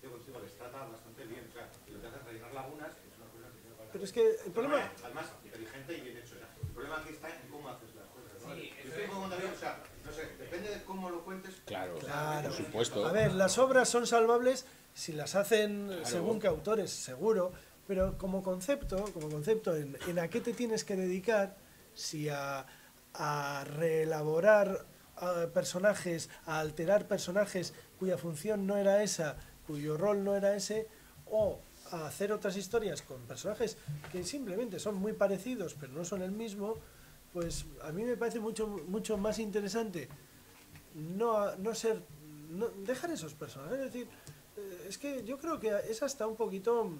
E: contigo les trata bastante bien. O sea, lo que hace es rellenar lagunas, es una cosa que tiene.
A: Pero es que el problema...
E: Además, inteligente y bien hecho. O sea, el problema aquí está en cómo haces las cosas, ¿no?
D: Sí,
E: Yo estoy como David, o sea, no sé, depende de cómo lo cuentes.
B: Claro,
A: Claro.
B: por supuesto.
A: A ver, las obras son salvables si las hacen según qué autores, seguro, pero como concepto en a qué te tienes que dedicar, si a reelaborar personajes, a alterar personajes cuya función no era esa, cuyo rol no era ese, o a hacer otras historias con personajes que simplemente son muy parecidos pero no son el mismo, pues a mí me parece mucho más interesante dejar esos personajes. Es decir, es que yo creo que es hasta un poquito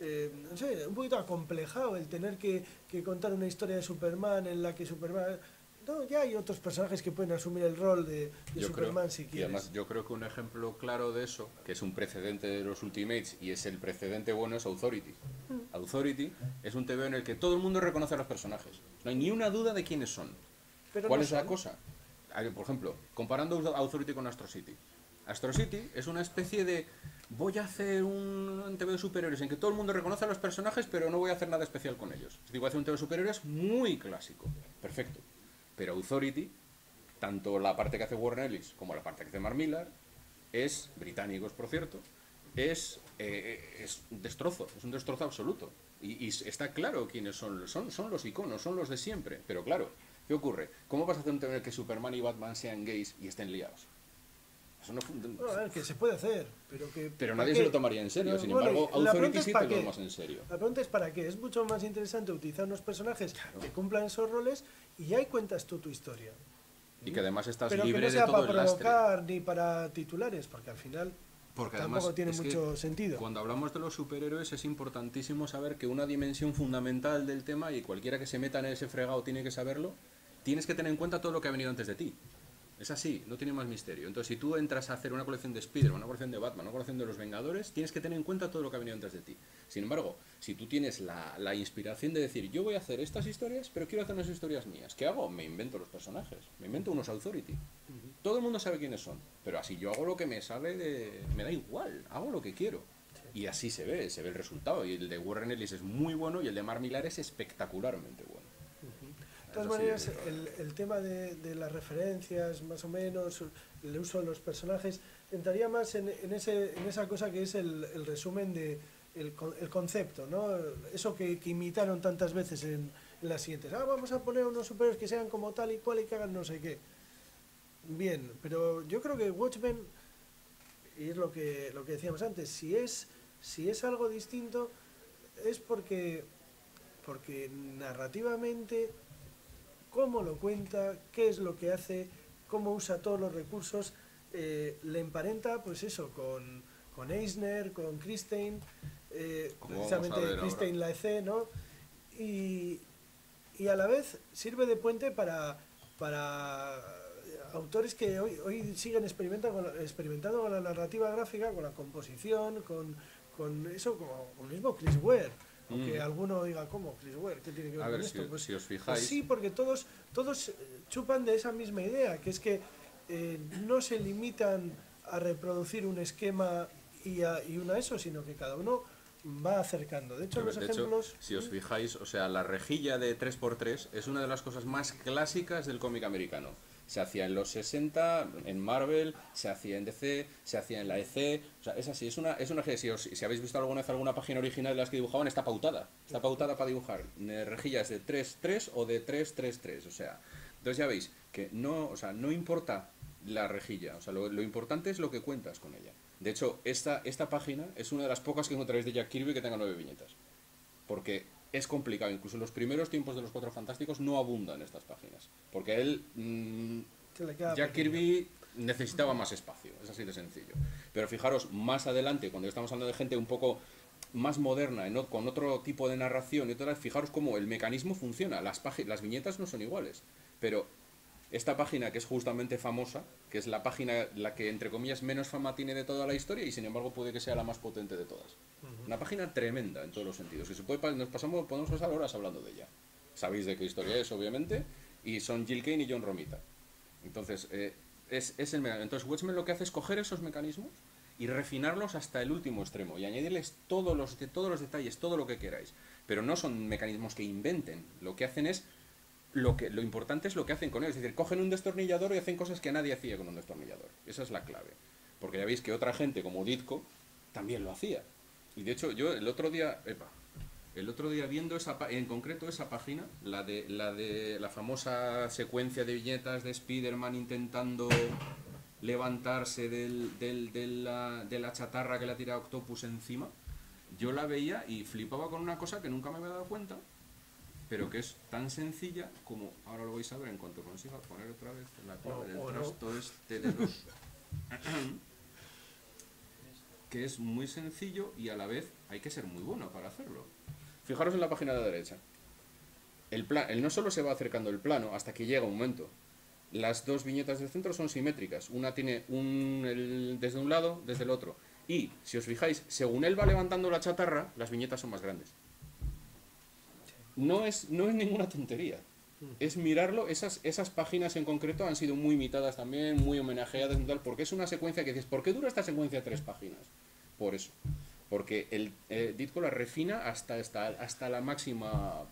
A: no sé, un poquito acomplejado el tener que contar una historia de Superman en la que Superman... No, ya hay otros personajes que pueden asumir el rol de Superman si
B: y
A: quieres.
B: además yo creo que un ejemplo claro de eso, que es un precedente de los Ultimates y es el precedente bueno, es Authority. Authority es un TVO en el que todo el mundo reconoce a los personajes. No hay ni una duda de quiénes son.
A: Pero
B: ¿Cuál
A: no
B: es la
A: son.
B: cosa? Por ejemplo, comparando Authority con Astro City. Astro City es una especie de voy a hacer un TV de superhéroes en que todo el mundo reconoce a los personajes, pero no voy a hacer nada especial con ellos. Es decir, voy a hacer un TV de superhéroes muy clásico. Perfecto. Pero Authority, tanto la parte que hace Warren Ellis como la parte que hace Mark Millar, es, británicos por cierto, es un destrozo absoluto. Y está claro quiénes son los iconos, son los de siempre. Pero claro, ¿qué ocurre? ¿Cómo vas a hacer un TV en el que Superman y Batman sean gays y estén liados? Eso no
A: Bueno, a ver, que se puede hacer,
B: pero nadie se lo tomaría en serio.
A: Pero,
B: Sin
A: bueno,
B: embargo,
A: la
B: Authority
A: pregunta es
B: sí te
A: ¿para
B: lo
A: qué?
B: tomas en serio.
A: La pregunta es ¿para qué? Es mucho más interesante utilizar unos personajes que cumplan esos roles y ya ahí cuentas tú tu historia.
B: Y que además estás
A: Pero que
B: libre
A: no
B: de
A: sea
B: todo
A: para
B: el lastre.
A: provocar ni para titulares, porque al final
B: Porque
A: tampoco
B: además
A: tiene
B: es que
A: mucho sentido.
B: cuando hablamos de los superhéroes es importantísimo saber que una dimensión fundamental del tema, y cualquiera que se meta en ese fregado tiene que saberlo, tienes que tener en cuenta todo lo que ha venido antes de ti. Es así, no tiene más misterio. Entonces, si tú entras a hacer una colección de Spider-Man, una colección de Batman, una colección de los Vengadores, tienes que tener en cuenta todo lo que ha venido antes de ti. Sin embargo, si tú tienes la inspiración de decir, yo voy a hacer estas historias, pero quiero hacer unas historias mías, ¿qué hago? Me invento los personajes, me invento unos Authority. Todo el mundo sabe quiénes son, pero así yo hago lo que me sale de... me da igual, hago lo que quiero. Y así se ve el resultado. Y el de Warren Ellis es muy bueno y el de Mark Millar es espectacularmente bueno.
A: De todas maneras, el tema de las referencias, más o menos, el uso de los personajes, entraría más en esa cosa que es el resumen de el concepto, ¿no? Eso que imitaron tantas veces en las siguientes. Vamos a poner unos superhéroes que sean como tal y cual y que hagan no sé qué. Bien, pero yo creo que Watchmen, y es lo que decíamos antes, si es algo distinto, es porque narrativamente, cómo lo cuenta, qué es lo que hace, cómo usa todos los recursos, le emparenta, pues eso, con Eisner, con Christine, precisamente Christine la EC, ¿no? Y a la vez sirve de puente para autores que hoy siguen experimentando con la narrativa gráfica, con la composición, con eso, como el mismo Chris Ware. Aunque alguno diga, ¿cómo? Chris Ware, ¿qué tiene que ver con esto?
B: Si os fijáis...
A: Pues sí, porque todos chupan de esa misma idea, que es que no se limitan a reproducir un esquema y una eso, sino que cada uno va acercando. De hecho,
B: si os fijáis, o sea, la rejilla de 3x3 es una de las cosas más clásicas del cómic americano. Se hacía en los 60, en Marvel, se hacía en DC, se hacía en la EC, o sea, es así, es una si habéis visto alguna vez alguna página original de las que dibujaban, está pautada para dibujar rejillas de 3-3 o de 3-3-3, o sea, entonces ya veis que no importa la rejilla, o sea, lo importante es lo que cuentas con ella. De hecho, esta página es una de las pocas que encontraréis de Jack Kirby que tenga 9 viñetas, porque es complicado, incluso en los primeros tiempos de los Cuatro Fantásticos no abundan estas páginas, porque él, Jack Kirby necesitaba más espacio, es así de sencillo. Pero fijaros, más adelante, cuando estamos hablando de gente un poco más moderna, con otro tipo de narración y tal, fijaros cómo el mecanismo funciona, las viñetas no son iguales, pero esta página que es justamente famosa, que es la página la que entre comillas menos fama tiene de toda la historia y sin embargo puede que sea la más potente de todas. Una página tremenda en todos los sentidos. Y podemos pasar horas hablando de ella. Sabéis de qué historia es, obviamente, y son Jill Kane y John Romita. Entonces, entonces Watchmen lo que hace es coger esos mecanismos y refinarlos hasta el último extremo y añadirles todos los detalles, todo lo que queráis. Pero no son mecanismos que inventen. Lo que hacen es lo importante es lo que hacen con ellos, es decir, cogen un destornillador y hacen cosas que nadie hacía con un destornillador. Esa es la clave. Porque ya veis que otra gente como Ditko también lo hacía. Y de hecho yo el otro día viendo en concreto esa página, la de la famosa secuencia de viñetas de Spider-Man intentando levantarse de la chatarra que le ha tirado Octopus encima, yo la veía y flipaba con una cosa que nunca me había dado cuenta, pero que es tan sencilla como, ahora lo vais a ver en cuanto consiga poner otra vez la clave del trasto este de los... que es muy sencillo y a la vez hay que ser muy bueno para hacerlo. Fijaros en la página de la derecha. el no solo se va acercando el plano hasta que llega un momento. Las dos viñetas del centro son simétricas. Una tiene desde un lado, desde el otro. Y, si os fijáis, según él va levantando la chatarra, las viñetas son más grandes. No es ninguna tontería. Es mirarlo, esas páginas en concreto han sido muy imitadas también, muy homenajeadas y tal, porque es una secuencia que dices, ¿por qué dura esta secuencia 3 páginas? Por eso. Porque Ditko la refina hasta la máxima.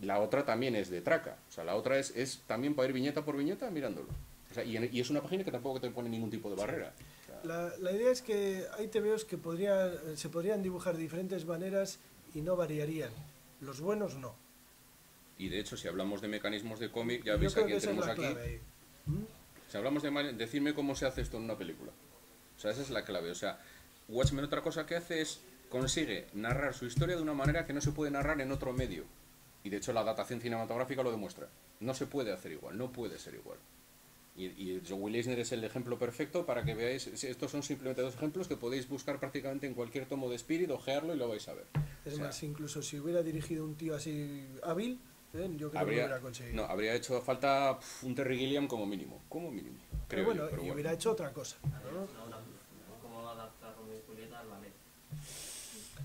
B: La otra también es de traca. O sea, la otra es también para ir viñeta por viñeta mirándolo. O sea, y es una página que tampoco te pone ningún tipo de barrera. O sea,
A: La idea es que hay TVOs que se podrían dibujar de diferentes maneras y no variarían. Los buenos no.
B: y de hecho, si hablamos de mecanismos de cómic, ya
A: Yo
B: veis a
A: creo que
B: quién
A: esa es
B: tenemos
A: la
B: aquí.
A: clave ahí. ¿Mm?
B: Si hablamos decirme cómo se hace esto en una película. O sea, esa es la clave. O sea, Watchmen otra cosa que hace es consigue narrar su historia de una manera que no se puede narrar en otro medio. Y de hecho la adaptación cinematográfica lo demuestra. No se puede hacer igual, no puede ser igual. Y Will Eisner es el ejemplo perfecto para que veáis. Estos son simplemente dos ejemplos que podéis buscar prácticamente en cualquier tomo de Spirit, ojearlo y lo vais a ver.
A: Es
B: O sea,
A: más, incluso si hubiera dirigido un tío así hábil, yo creo que lo hubiera conseguido.
B: no, habría hecho falta un Terry Gilliam como mínimo. Como mínimo.
A: pero
B: Creo
A: bueno,
B: yo, pero
A: y
B: bueno.
A: hubiera hecho otra cosa. ¿no?
F: ¿Cómo adaptar Romeo y Julieta al ballet?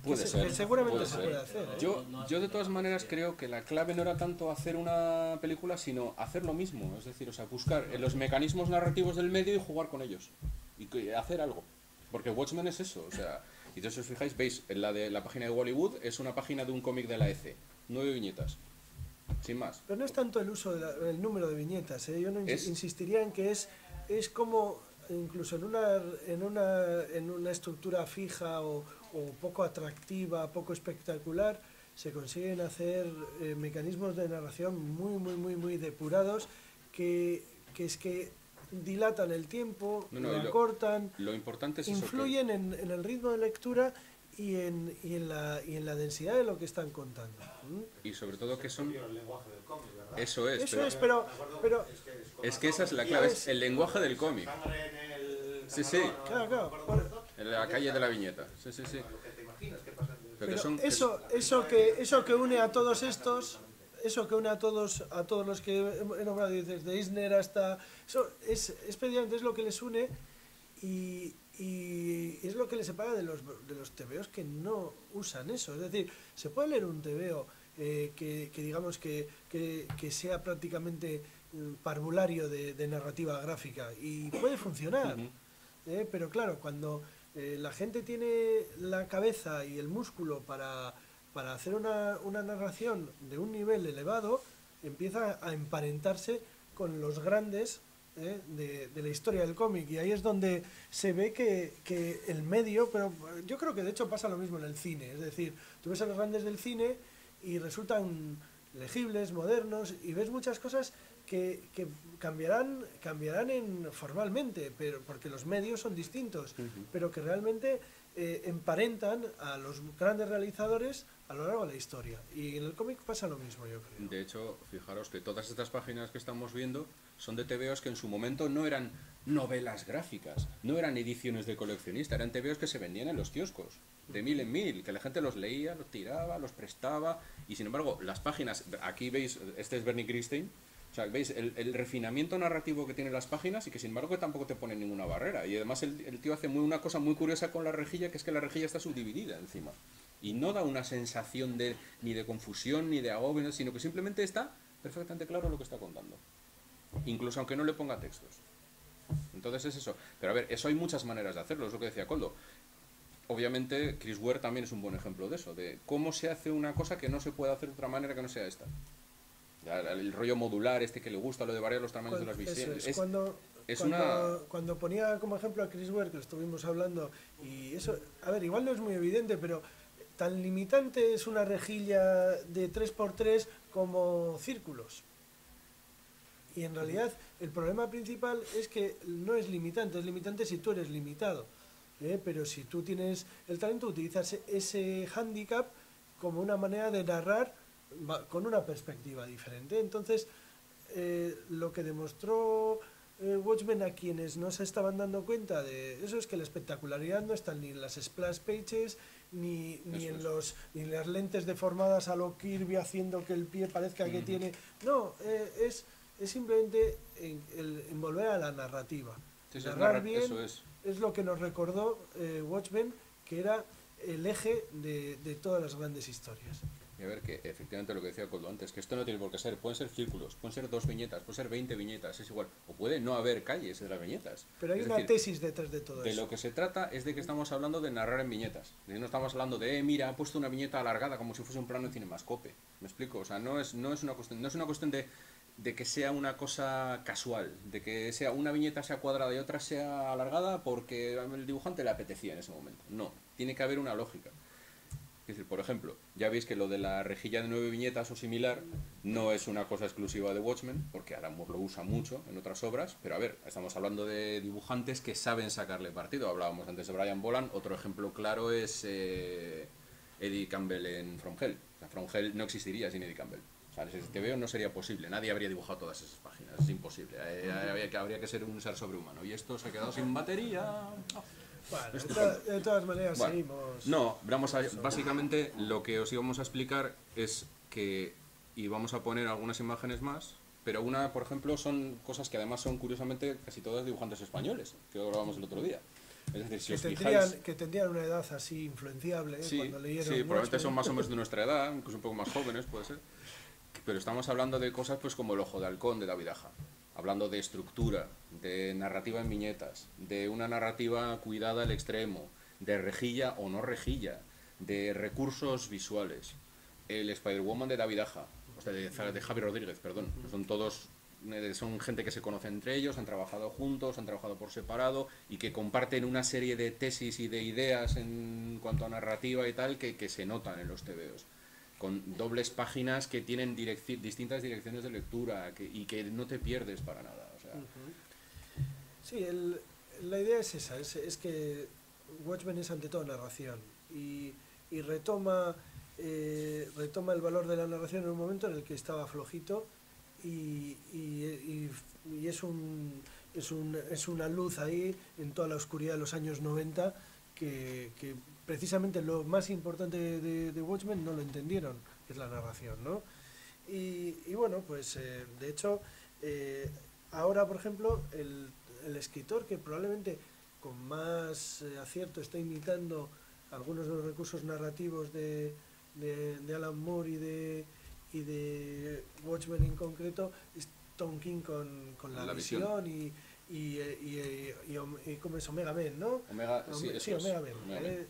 B: Puede
A: Que
B: ser.
A: seguramente
B: puede
A: se
B: ser.
A: puede hacer.
B: Yo de todas maneras creo que la clave no era tanto hacer una película, sino hacer lo mismo. Es decir, o sea, buscar los mecanismos narrativos del medio y jugar con ellos. Y hacer algo. Porque Watchmen es eso. O sea, y entonces os fijáis, veis, en la página de Hollywood es una página de un cómic de la EC. 9 viñetas. Sin más.
A: Pero no es tanto el uso del número de viñetas. Yo no
B: Es-
A: insistiría en que es como incluso en una estructura fija o poco atractiva, poco espectacular, se consiguen hacer mecanismos de narración muy depurados que es que dilatan el tiempo,
B: No,
A: lo
B: y
A: acortan,
B: Lo importante es eso.
A: influyen en el ritmo de lectura y en la densidad de lo que están contando.
B: Y sobre todo que son.
E: El lenguaje del cómic, ¿verdad?
B: Eso es.
A: Eso
B: pero
A: es, pero
B: es que esa es la clave, es el lenguaje del cómic.
E: Sangre en el
B: Sí, sí.
E: canalón,
A: Claro.
E: ¿no? ¿Me acuerdo?
B: En la calle de la viñeta. Sí, sí, sí.
E: Lo que te imaginas que pasa en
B: Pero que
A: Pero
B: son-
A: eso que une a todos estos, eso que une a todos los que he nombrado, desde Eisner hasta eso es precisamente es lo que les une y es lo que les separa de los TVOs que no usan eso. Es decir, se puede leer un TVO que digamos que sea prácticamente parvulario de narrativa gráfica y puede funcionar.
B: Ujú.
A: Pero claro, cuando la gente tiene la cabeza y el músculo para hacer una narración de un nivel elevado, empieza a emparentarse con los grandes de la historia del cómic. Y ahí es donde se ve que el medio, pero yo creo que de hecho pasa lo mismo en el cine. Es decir, tú ves a los grandes del cine y resultan legibles, modernos, y ves muchas cosas que cambiarán formalmente, pero porque los medios son distintos, pero que realmente emparentan a los grandes realizadores a lo largo de la historia. Y en el cómic pasa lo mismo, yo creo.
B: De hecho, fijaros que todas estas páginas que estamos viendo son de TVOs que en su momento no eran novelas gráficas, no eran ediciones de coleccionista, eran TVOs que se vendían en los kioscos, de mil en mil, que la gente los leía, los tiraba, los prestaba, y sin embargo, las páginas, aquí veis, este es Bernie Kristine, o sea, veis el refinamiento narrativo que tienen las páginas y que sin embargo que tampoco te pone ninguna barrera. Y además el tío hace una cosa muy curiosa con la rejilla, que es que la rejilla está subdividida encima. Y no da una sensación ni de confusión, ni de agobio, sino que simplemente está perfectamente claro lo que está contando. Incluso aunque no le ponga textos. Entonces es eso. Pero a ver, eso hay muchas maneras de hacerlo, es lo que decía Koldo. Obviamente Chris Ware también es un buen ejemplo de eso, de cómo se hace una cosa que no se puede hacer de otra manera que no sea esta. El rollo modular este que le gusta, lo de variar los tamaños de las visiones.
A: Cuando ponía como ejemplo a Chris Ware, que lo estuvimos hablando, y eso, a ver, igual no es muy evidente, pero tan limitante es una rejilla de 3x3 como círculos. Y en realidad el problema principal es que no es limitante si tú eres limitado. Pero si tú tienes el talento, utilizas ese hándicap como una manera de narrar con una perspectiva diferente. Entonces, lo que demostró Watchmen a quienes no se estaban dando cuenta de eso es que la espectacularidad no está ni en las splash pages, ni en las lentes deformadas a lo Kirby haciendo que el pie parezca que tiene. No, es simplemente envolver a la narrativa.
B: Sí,
A: Narrar bien
B: eso es.
A: lo que nos recordó Watchmen, que era el eje de todas las grandes historias.
B: Y a ver, que efectivamente lo que decía Coldo antes, que esto no tiene por qué ser, pueden ser círculos, pueden ser 2 viñetas, pueden ser 20 viñetas, es igual, o puede no haber calles de las viñetas.
A: Pero hay
B: Es
A: una
B: decir,
A: tesis detrás de todo
B: de
A: eso.
B: lo que se trata es de que estamos hablando de narrar en viñetas. No estamos hablando de, mira, ha puesto una viñeta alargada como si fuese un plano en Cinemascope. ¿Me explico? O sea, no es una cuestión de que sea una cosa casual, de que sea una viñeta sea cuadrada y otra sea alargada porque el dibujante le apetecía en ese momento. No, tiene que haber una lógica. Es decir, por ejemplo, ya veis que lo de la rejilla de 9 viñetas o similar no es una cosa exclusiva de Watchmen, porque Alan Moore lo usa mucho en otras obras, pero a ver, estamos hablando de dibujantes que saben sacarle partido. Hablábamos antes de Brian Boland, otro ejemplo claro es Eddie Campbell en From Hell. O sea, From Hell no existiría sin Eddie Campbell. O sea, ese TVO no sería posible, nadie habría dibujado todas esas páginas, es imposible, habría que ser un ser sobrehumano. Y esto se ha quedado sin batería.
A: Bueno, de todas maneras
B: Bueno,
A: seguimos.
B: No, básicamente lo que os íbamos a explicar es que íbamos a poner algunas imágenes más, pero una, por ejemplo, son cosas que además son curiosamente casi todas dibujantes españoles, que hablábamos el otro día. Es decir, si os fijáis...
A: Que tendrían una edad así influenciable
B: Sí,
A: cuando leyeron.
B: sí, probablemente
A: Watchmen.
B: son más o menos de nuestra edad, incluso un poco más jóvenes, puede ser. Pero estamos hablando de cosas pues como El ojo de halcón de David Aja, hablando de estructura, de narrativa en viñetas, de una narrativa cuidada al extremo, de rejilla o no rejilla, de recursos visuales. El Spider-Woman de David Aja, o sea, de Javi Rodríguez, perdón, son todos... Son gente que se conoce entre ellos, han trabajado juntos, han trabajado por separado y que comparten una serie de tesis y de ideas en cuanto a narrativa y tal que se notan en los TVOs, con dobles páginas que tienen distintas direcciones de lectura y que no te pierdes para nada. O sea.
A: Sí, la idea es esa, es que Watchmen es ante todo narración y retoma el valor de la narración en un momento en el que estaba flojito y es una luz ahí en toda la oscuridad de los años 90 que precisamente lo más importante de Watchmen no lo entendieron, que es la narración, ¿no? Y bueno, pues de hecho ahora, por ejemplo, el escritor que probablemente con más acierto está imitando algunos de los recursos narrativos de Alan Moore y de Watchmen en concreto es Tom King con la visión y ¿cómo es? Omega Men, ¿no?
B: Omega Men.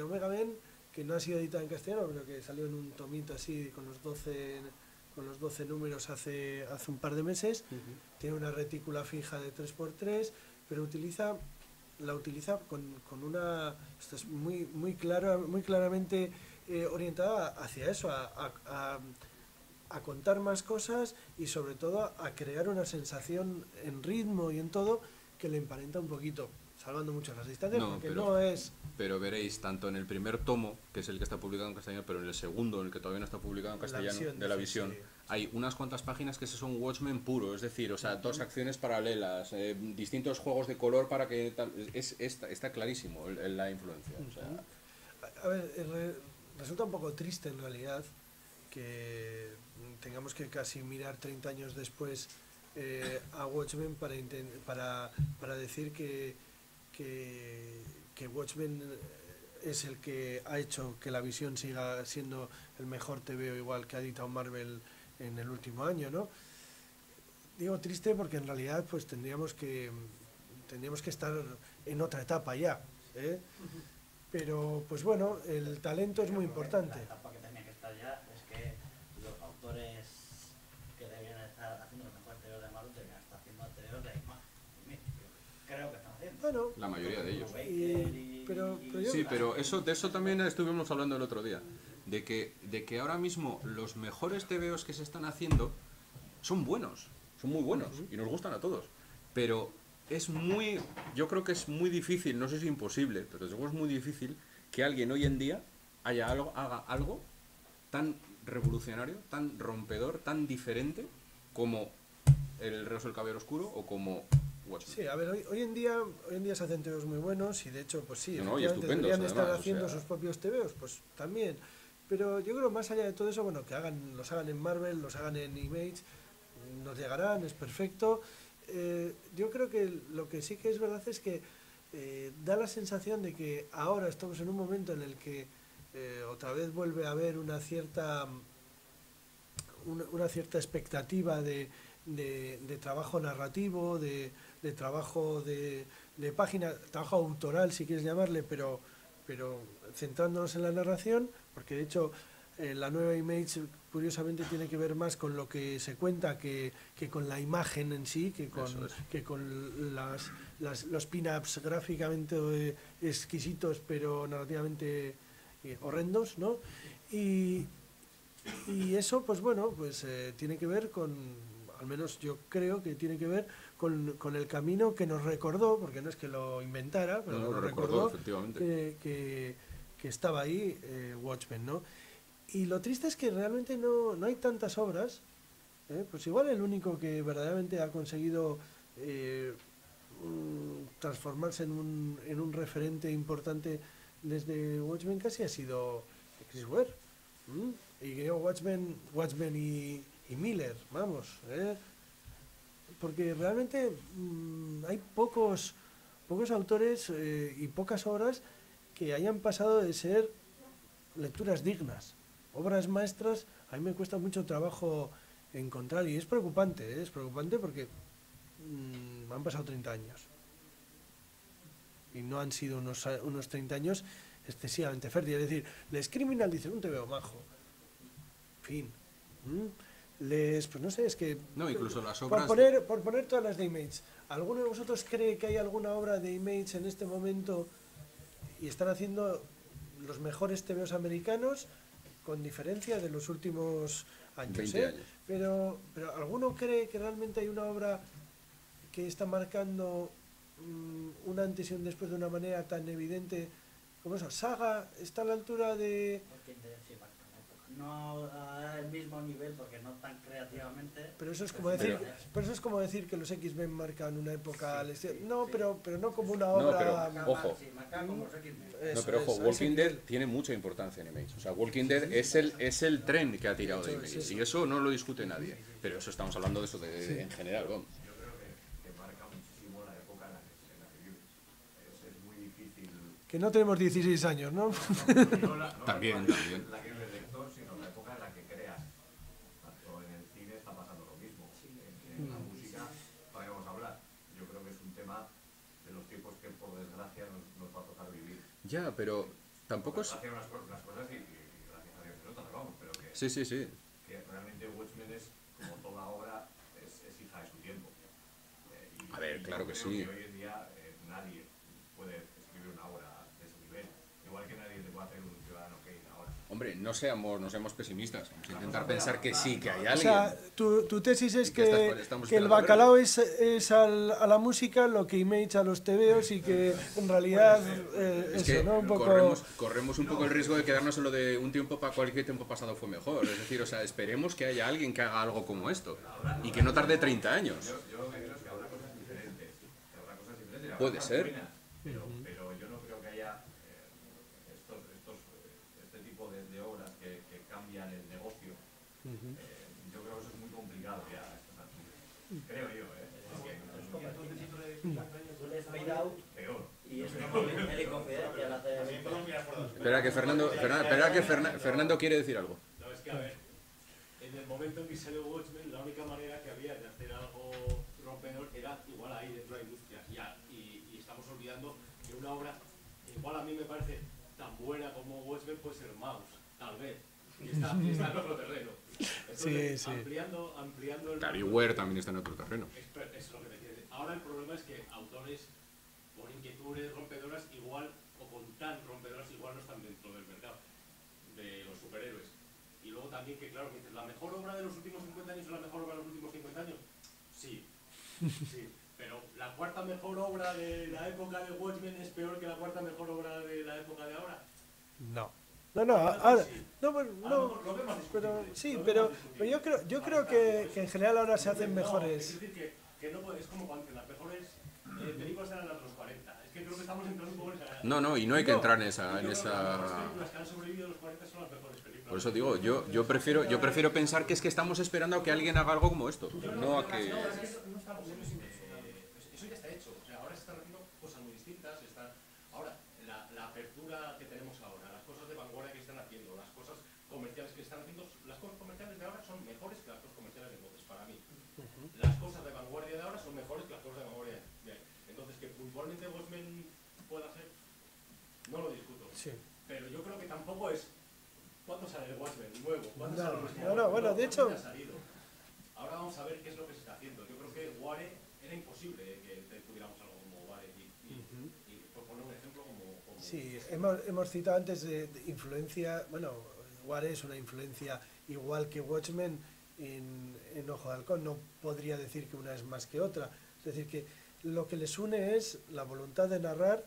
A: Omega Men, que no ha sido editado en castellano, pero que salió en un tomito así con los 12 números hace un par de meses. Tiene una retícula fija de 3x3, pero la utiliza con una... Esto es muy claramente orientada hacia eso, a contar más cosas y sobre todo a crear una sensación en ritmo y en todo que le emparenta un poquito, salvando mucho las distancias, porque no es...
B: Pero veréis, tanto en el primer tomo, que es el que está publicado en castellano, pero en el segundo, en el que todavía no está publicado en castellano, de la visión, hay unas cuantas páginas que son Watchmen puro, es decir, o sea, dos acciones paralelas, distintos juegos de color para que... está clarísimo la influencia. O sea.
A: A ver, resulta un poco triste en realidad que tengamos que casi mirar 30 años después a Watchmen para decir que Watchmen es el que ha hecho que la visión siga siendo el mejor TVO igual que ha editado Marvel en el último año, ¿no? Digo triste porque en realidad pues tendríamos que estar en otra etapa ya, ¿eh? Pero pues bueno, el talento es muy importante.
G: La etapa que tenía que estar ya es que los autores que debían estar haciendo los mejores TVOs de Marvel deberían estar haciendo TVOs de Image. Creo que están haciendo.
A: Bueno,
B: La mayoría de ellos.
A: Pero
B: de eso también estuvimos hablando el otro día, de que ahora mismo los mejores TVOs que se están haciendo son buenos, son muy buenos y nos gustan a todos, pero yo creo que es muy difícil, no sé si imposible, pero desde luego es muy difícil que alguien hoy en día haga algo tan revolucionario, tan rompedor, tan diferente como El Regreso del Caballero Oscuro o como Watchmen.
A: Sí, a ver, hoy en día se hacen TVOs muy buenos y de hecho, pues sí,
B: No, y
A: efectivamente
B: estupendos,
A: deberían de estar
B: además, o
A: haciendo
B: sea.
A: sus propios TVOs, pues también. Pero yo creo más allá de todo eso, bueno, que los hagan en Marvel, los hagan en Image, nos llegarán, es perfecto. Yo creo que lo que sí que es verdad es que da la sensación de que ahora estamos en un momento en el que otra vez vuelve a haber una cierta expectativa de trabajo narrativo, de trabajo de página, trabajo autoral si quieres llamarle, pero centrándonos en la narración, porque de hecho la nueva Image curiosamente tiene que ver más con lo que se cuenta que con la imagen en sí, que con los pin-ups gráficamente exquisitos pero narrativamente horrendos, ¿no? Y eso, pues bueno, pues tiene que ver con, al menos yo creo que tiene que ver con el camino que nos recordó, porque no es que lo inventara, pero
B: No,
A: nos
B: lo recordó,
A: recordó
B: efectivamente.
A: que estaba ahí Watchmen, ¿no? Y lo triste es que realmente no hay tantas obras, pues igual el único que verdaderamente ha conseguido transformarse en un referente importante desde Watchmen casi ha sido Chris Ware. Y creo Watchmen y Miller, vamos, porque realmente hay pocos autores y pocas obras que hayan pasado de ser lecturas dignas. Obras maestras a mí me cuesta mucho trabajo encontrar y es preocupante porque han pasado 30 años y no han sido unos 30 años excesivamente fértiles. Es decir, Les Criminal dice un TVO majo, fin. Pues no sé, es que
B: No, incluso las obras...
A: por poner todas las de Image, ¿alguno de vosotros cree que hay alguna obra de Image en este momento y están haciendo los mejores TVOs americanos con diferencia de los últimos años?
B: 20 años.
A: Pero ¿alguno cree que realmente hay una obra que está marcando un antes y un después de una manera tan evidente como eso? ¿Saga está a la altura de...?
G: No al mismo nivel porque no tan creativamente.
A: Pero eso es como decir que los X-Men marcan una época. No, pero no como una obra.
B: No, pero ojo.
G: Sí, marcan como los X-Men.
B: No, pero ojo, Walking Dead tiene mucha importancia en Image. O sea, Walking Dead es el tren que ha tirado de Image. Y eso no lo discute nadie. Pero eso estamos hablando de eso en general, vamos.
E: Yo creo que marca muchísimo la época en la que vives. Es muy difícil.
A: Que no tenemos 16 años, ¿no?
B: También.
E: La que vives lector, sino la época en la que creas. Tanto en el cine está pasando lo mismo. En la música, todavía vamos a hablar. Yo creo que es un tema de los tiempos que por desgracia nos va a tocar vivir.
B: Ya, pero tampoco es...
E: Hacer unas cosas y gracias a Dios en otras, vamos, pero que,
B: Sí.
E: que realmente Watchmen es, como toda obra, es hija de su tiempo.
B: A ver, claro que
E: creo
B: sí.
E: que hoy en día nadie puede escribir una obra de ese nivel. Igual que nadie te puede hacer un Ciudadano Kane ahora.
B: Hombre, no seamos pesimistas. Vamos a intentar pensar que sí, que hay
A: O
B: alguien.
A: sea, tu tesis es
B: Y que estamos
A: que el
B: esperando a
A: bacalao es a la música lo que Image a los TVOs y que en realidad
B: Es
A: eso,
B: que
A: ¿no? Un poco...
B: corremos un poco el riesgo de quedarnos en lo de un tiempo para cualquier tiempo pasado fue mejor. Es decir, o sea, esperemos que haya alguien que haga algo como esto y que no tarde 30 años.
E: Yo lo que creo es que habrá cosas diferentes.
B: Puede
E: Habrá
B: ser.
E: buenas, pero yo no creo que haya este tipo de obras que cambian el negocio. Yo creo que eso es muy complicado ya a estas alturas. Creo yo,
G: Tú lees Fade Out
E: peor.
G: y es una peli confidencial.
B: Espera que Fernando quiere decir algo.
C: No, es que a ver, en el momento en que salió Watchmen, la única manera que había de hacer algo rompedor era igual ahí dentro de la industria. Y estamos olvidando que una obra, igual a mí me parece tan buena como Watchmen, puede ser Mouse, tal vez. Y está en otro terreno. Entonces,
A: Sí.
C: ampliando el...
B: Gary Ware también está en otro terreno.
C: Es lo que me quiere. Ahora el problema es que autores con inquietudes rompedoras igual, o con tan rompedoras igual no están dentro del mercado de los superhéroes. Y luego también que claro, que dices, ¿la mejor obra de los últimos 50 años es la mejor obra de los últimos 50 años? Sí. Pero la cuarta mejor obra de la época de Watchmen es peor que la cuarta mejor obra de la época de ahora.
A: No, ahora,
C: Sí.
A: no, bueno,
C: A lo
A: no,
C: mejor lo vemos
A: pero
C: discutible,
A: sí,
C: lo
A: pero
C: vemos discutible.
A: yo creo que en general ahora se hacen
C: No,
A: mejores.
C: es decir que
H: que no es como cuando las mejores películas eran las de los 40. Es que creo que estamos entrando un poco en esa...
B: No, y no hay que entrar en esa...
H: Yo creo que las películas que han sobrevivido de los 40 son las mejores películas.
B: Por eso digo, yo prefiero pensar que es que estamos esperando a que alguien haga algo como esto, no a que...
H: No, es que eso no estamos en eso ya está hecho. O sea, ahora se están haciendo cosas muy distintas. Ahora, la apertura que tenemos ahora, las cosas de vanguardia que están haciendo, las cosas comerciales que están haciendo, las cosas comerciales de ahora son mejores que las cosas comerciales de entonces, para mí. Las cosas de vanguardia de ahora son mejores que las cosas de vanguardia de ahí. Entonces, que puntualmente Watchmen pueda ser, no lo discuto.
A: Sí.
H: Pero yo creo que tampoco es ¿cuándo sale el Watchmen nuevo? ¿Cuándo
A: No,
H: sale el próximo
A: no,
H: Watchmen?
A: bueno, de hecho-
H: ya ha salido. Ahora vamos a ver qué es lo que se está haciendo. Yo creo que Ware era imposible que tuviéramos algo como Ware y por poner un ejemplo como
A: Sí, hemos citado antes de influencia, bueno, Ware es una influencia igual que Watchmen en Ojo de Halcón, no podría decir que una es más que otra, es decir, que lo que les une es la voluntad de narrar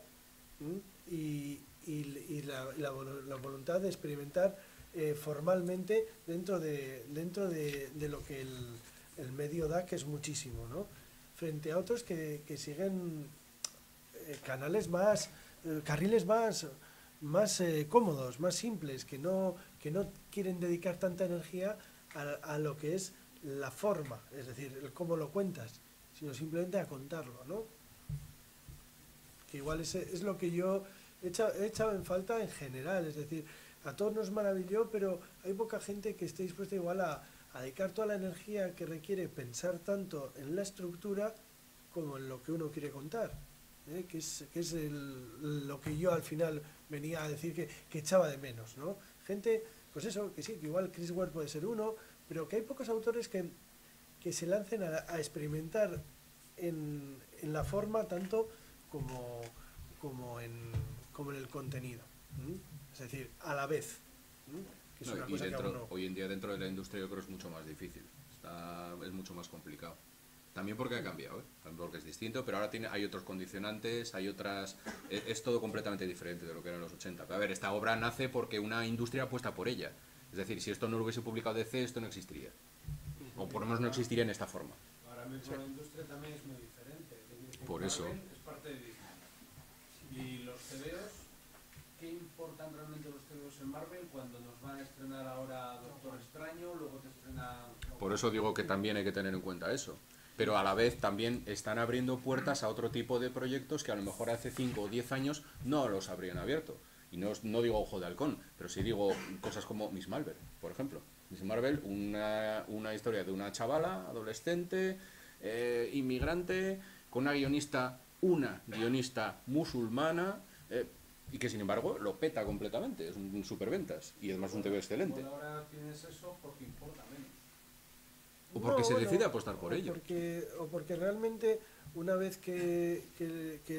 A: y la voluntad de experimentar formalmente dentro de lo que el medio da, que es muchísimo, ¿no? Frente a otros que siguen canales más, carriles más cómodos, más simples, que no quieren dedicar tanta energía a lo que es la forma, es decir, el cómo lo cuentas, sino simplemente a contarlo, ¿no? Que igual es lo que yo he echado en falta en general, es decir, a todos nos maravilló, pero hay poca gente que esté dispuesta igual a dedicar toda la energía que requiere pensar tanto en la estructura como en lo que uno quiere contar, que es lo que yo al final venía a decir que echaba de menos, ¿no? Gente, pues eso, que sí, que igual Chris Ware puede ser uno, pero que hay pocos autores que se lancen a experimentar en la forma tanto como en el contenido, es decir, a la vez, que es
B: No,
A: una
B: y
A: cosa que aún no.
B: hoy en día dentro de la industria yo creo que es mucho más difícil, es mucho más complicado. También porque ha cambiado, también porque es distinto, pero ahora hay otros condicionantes, hay otras... Es todo completamente diferente de lo que eran los 80. Pero a ver, esta obra nace porque una industria apuesta por ella. Es decir, si esto no lo hubiese publicado DC, esto no existiría. O por lo menos no existiría en esta forma.
C: Ahora mismo la industria también es muy diferente. Es decir,
B: Por eso.
C: Marvel es parte de Disney. Y los TVOs, ¿qué importan realmente los TVOs en Marvel cuando nos van a estrenar ahora Doctor Extraño, luego te estrena...
B: Por eso digo que también hay que tener en cuenta eso. Pero a la vez también están abriendo puertas a otro tipo de proyectos que a lo mejor hace 5 o 10 años no los habrían abierto. Y no digo Ojo de Halcón, pero sí digo cosas como Miss Marvel, por ejemplo. Miss Marvel, una historia de una chavala, adolescente, inmigrante, con una guionista musulmana, y que sin embargo lo peta completamente, es un superventas, y además un TV excelente.
C: Bueno, ahora tienes eso porque importa menos.
B: O porque se decide apostar por ello.
A: O porque realmente una vez que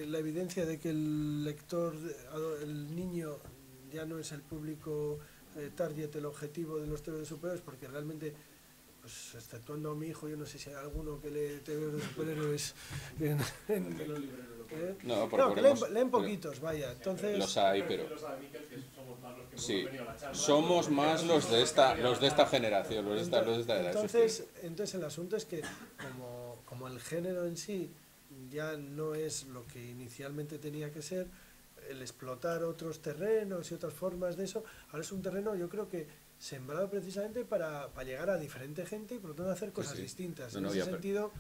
A: la evidencia de que el lector, el niño, ya no es el público target, el objetivo de los TVOs de superhéroes, porque realmente, pues exceptuando a mi hijo, yo no sé si hay alguno que lee TVOs de superhéroes
B: No,
A: no, que leen poquitos, vaya, entonces...
B: Los hay, pero... Sí, somos más los de esta generación, los de esta edad.
A: Entonces el asunto es que como el género en sí ya no es lo que inicialmente tenía que ser, el explotar otros terrenos y otras formas de eso, ahora es un terreno, yo creo que sembrado precisamente para llegar a diferente gente y por lo tanto hacer cosas distintas. En ese sentido,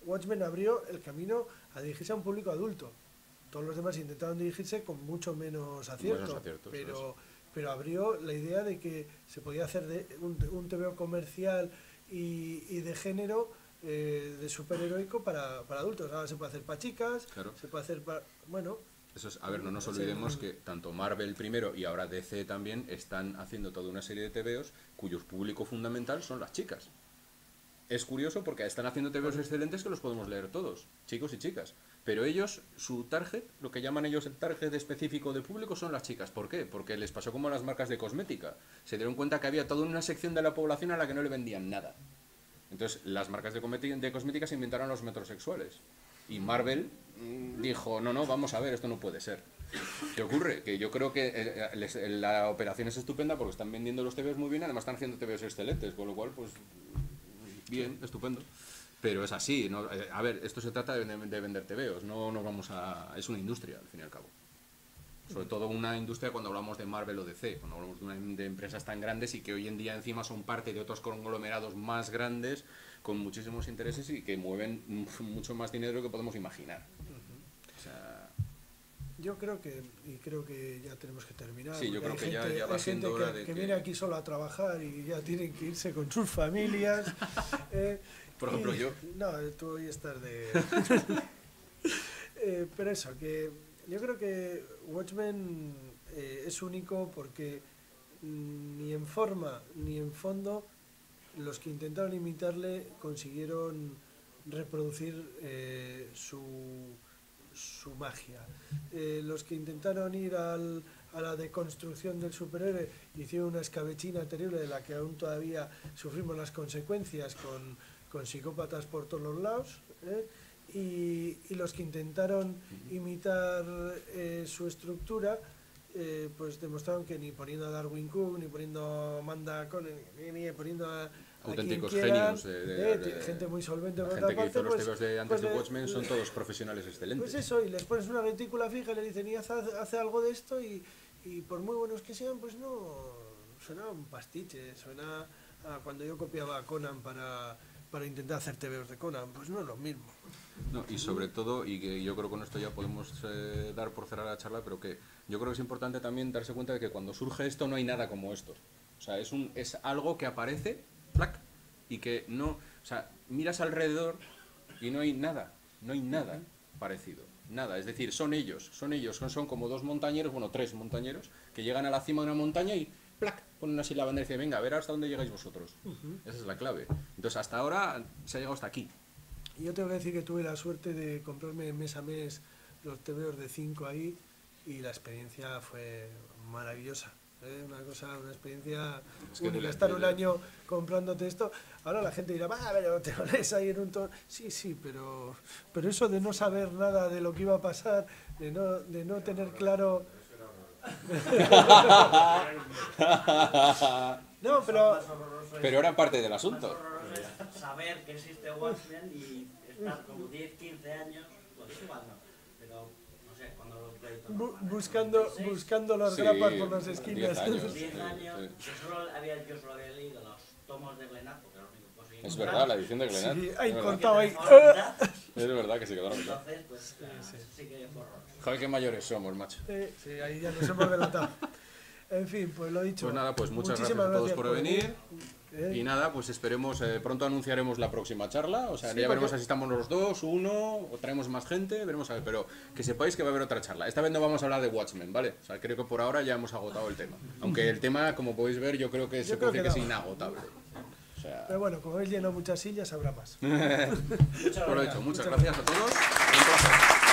A: Watchmen abrió el camino a dirigirse a un público adulto. Todos los demás intentaron dirigirse con mucho menos acierto, pero abrió la idea de que se podía hacer un TVO comercial y de género, de superheroico para adultos. Ahora se puede hacer para chicas, se puede hacer para... Bueno...
B: Eso es, a ver, no nos olvidemos que tanto Marvel primero y ahora DC también están haciendo toda una serie de TVOs cuyo público fundamental son las chicas. Es curioso porque están haciendo TVOs excelentes que los podemos leer todos, chicos y chicas. Pero ellos, su target, lo que llaman ellos el target específico de público son las chicas. ¿Por qué? Porque les pasó como a las marcas de cosmética. Se dieron cuenta que había toda una sección de la población a la que no le vendían nada. Entonces, las marcas de cosmética se inventaron los metrosexuales. Y Marvel dijo, no, vamos a ver, esto no puede ser. ¿Qué ocurre? Que yo creo que la operación es estupenda porque están vendiendo los TVOs muy bien, además están haciendo TVOs excelentes, con lo cual, pues, bien, estupendo. Pero es así, ¿no? A ver, esto se trata de vender TVOs, no nos vamos a... Es una industria, al fin y al cabo. Sobre todo una industria cuando hablamos de Marvel o DC, cuando hablamos de empresas tan grandes y que hoy en día encima son parte de otros conglomerados más grandes con muchísimos intereses y que mueven mucho más dinero de lo que podemos imaginar. O sea...
A: Yo creo que ya tenemos que terminar.
B: Sí, yo creo que
A: gente,
B: ya va siendo hora de
A: que viene aquí solo a trabajar y ya tienen que irse con sus familias.
B: Por ejemplo, yo.
A: No, tú hoy estás de... pero eso, que yo creo que Watchmen es único porque ni en forma ni en fondo los que intentaron imitarle consiguieron reproducir su magia. Los que intentaron ir a la deconstrucción del superhéroe hicieron una escabechina terrible de la que aún todavía sufrimos las consecuencias con psicópatas por todos los lados, y los que intentaron imitar su estructura pues demostraron que ni poniendo a Darwin Cook, ni poniendo a Amanda Conner, ni poniendo a
B: auténticos
A: quien quieran,
B: genios
A: gente muy solvente
B: la
A: por
B: gente
A: otra
B: que hizo
A: parte,
B: los TVOs de antes
A: pues
B: de Watchmen son todos profesionales excelentes.
A: pues eso, y les pones una retícula fija y le dicen y hace algo de esto y por muy buenos que sean, pues no, suena un pastiche, suena a cuando yo copiaba a Conan para intentar hacer TVOs de Conan, pues no es lo mismo.
B: No, y sobre todo, y que yo creo que con esto ya podemos dar por cerrar la charla, pero que yo creo que es importante también darse cuenta de que cuando surge esto no hay nada como esto. O sea, es algo que aparece, ¡plac! Y que no, o sea, miras alrededor y no hay nada parecido, nada. Es decir, son ellos, son como dos montañeros, bueno, tres montañeros, que llegan a la cima de una montaña y ¡plac! Ponen así la bandera y dicen, venga, a ver hasta dónde llegáis vosotros. Esa es la clave. Entonces, hasta ahora se ha llegado hasta aquí.
A: Y yo tengo que decir que tuve la suerte de comprarme mes a mes los TVOs de 5 ahí y la experiencia fue maravillosa. Una experiencia única. Estar un año comprándote esto. Ahora la gente dirá, pero te lo lees ahí en un tono. Sí, pero eso de no saber nada de lo que iba a pasar, de no tener claro... No,
B: pero era parte del asunto.
G: Saber que existe Watchmen y estar como 10, 15 años, pues igual no, pero no sé, cuando lo créditos
A: buscando las grapas por las
B: 10
A: esquinas.
B: años.
G: 10 años,
B: Sí.
G: yo solo había leído los tomos de Glenat, porque era lo único que conseguí.
B: Es verdad, la edición de Glenat.
A: Sí, ahí
B: es verdad.
A: cortado ahí.
B: Es verdad que se quedaron.
G: Entonces, pues sí que fue horror.
B: Joder, qué mayores somos, macho.
A: Sí, ahí ya nos hemos delatado. En fin, pues lo dicho.
B: Pues nada, pues muchas gracias
A: Muchísimas
B: a todos por venir.
A: venir.
B: Y nada, pues esperemos, pronto anunciaremos la próxima charla, o sea,
A: Sí,
B: ya veremos
A: porque...
B: si estamos los dos, uno, o traemos más gente, veremos a ver, pero que sepáis que va a haber otra charla. Esta vez no vamos a hablar de Watchmen, ¿vale? O sea, creo que por ahora ya hemos agotado el tema. Aunque el tema, como podéis ver, yo creo que se puede decir que es inagotable. O sea...
A: Pero bueno, como habéis llenado muchas sillas, habrá más.
B: Por lo dicho, muchas gracias a todos. Un placer.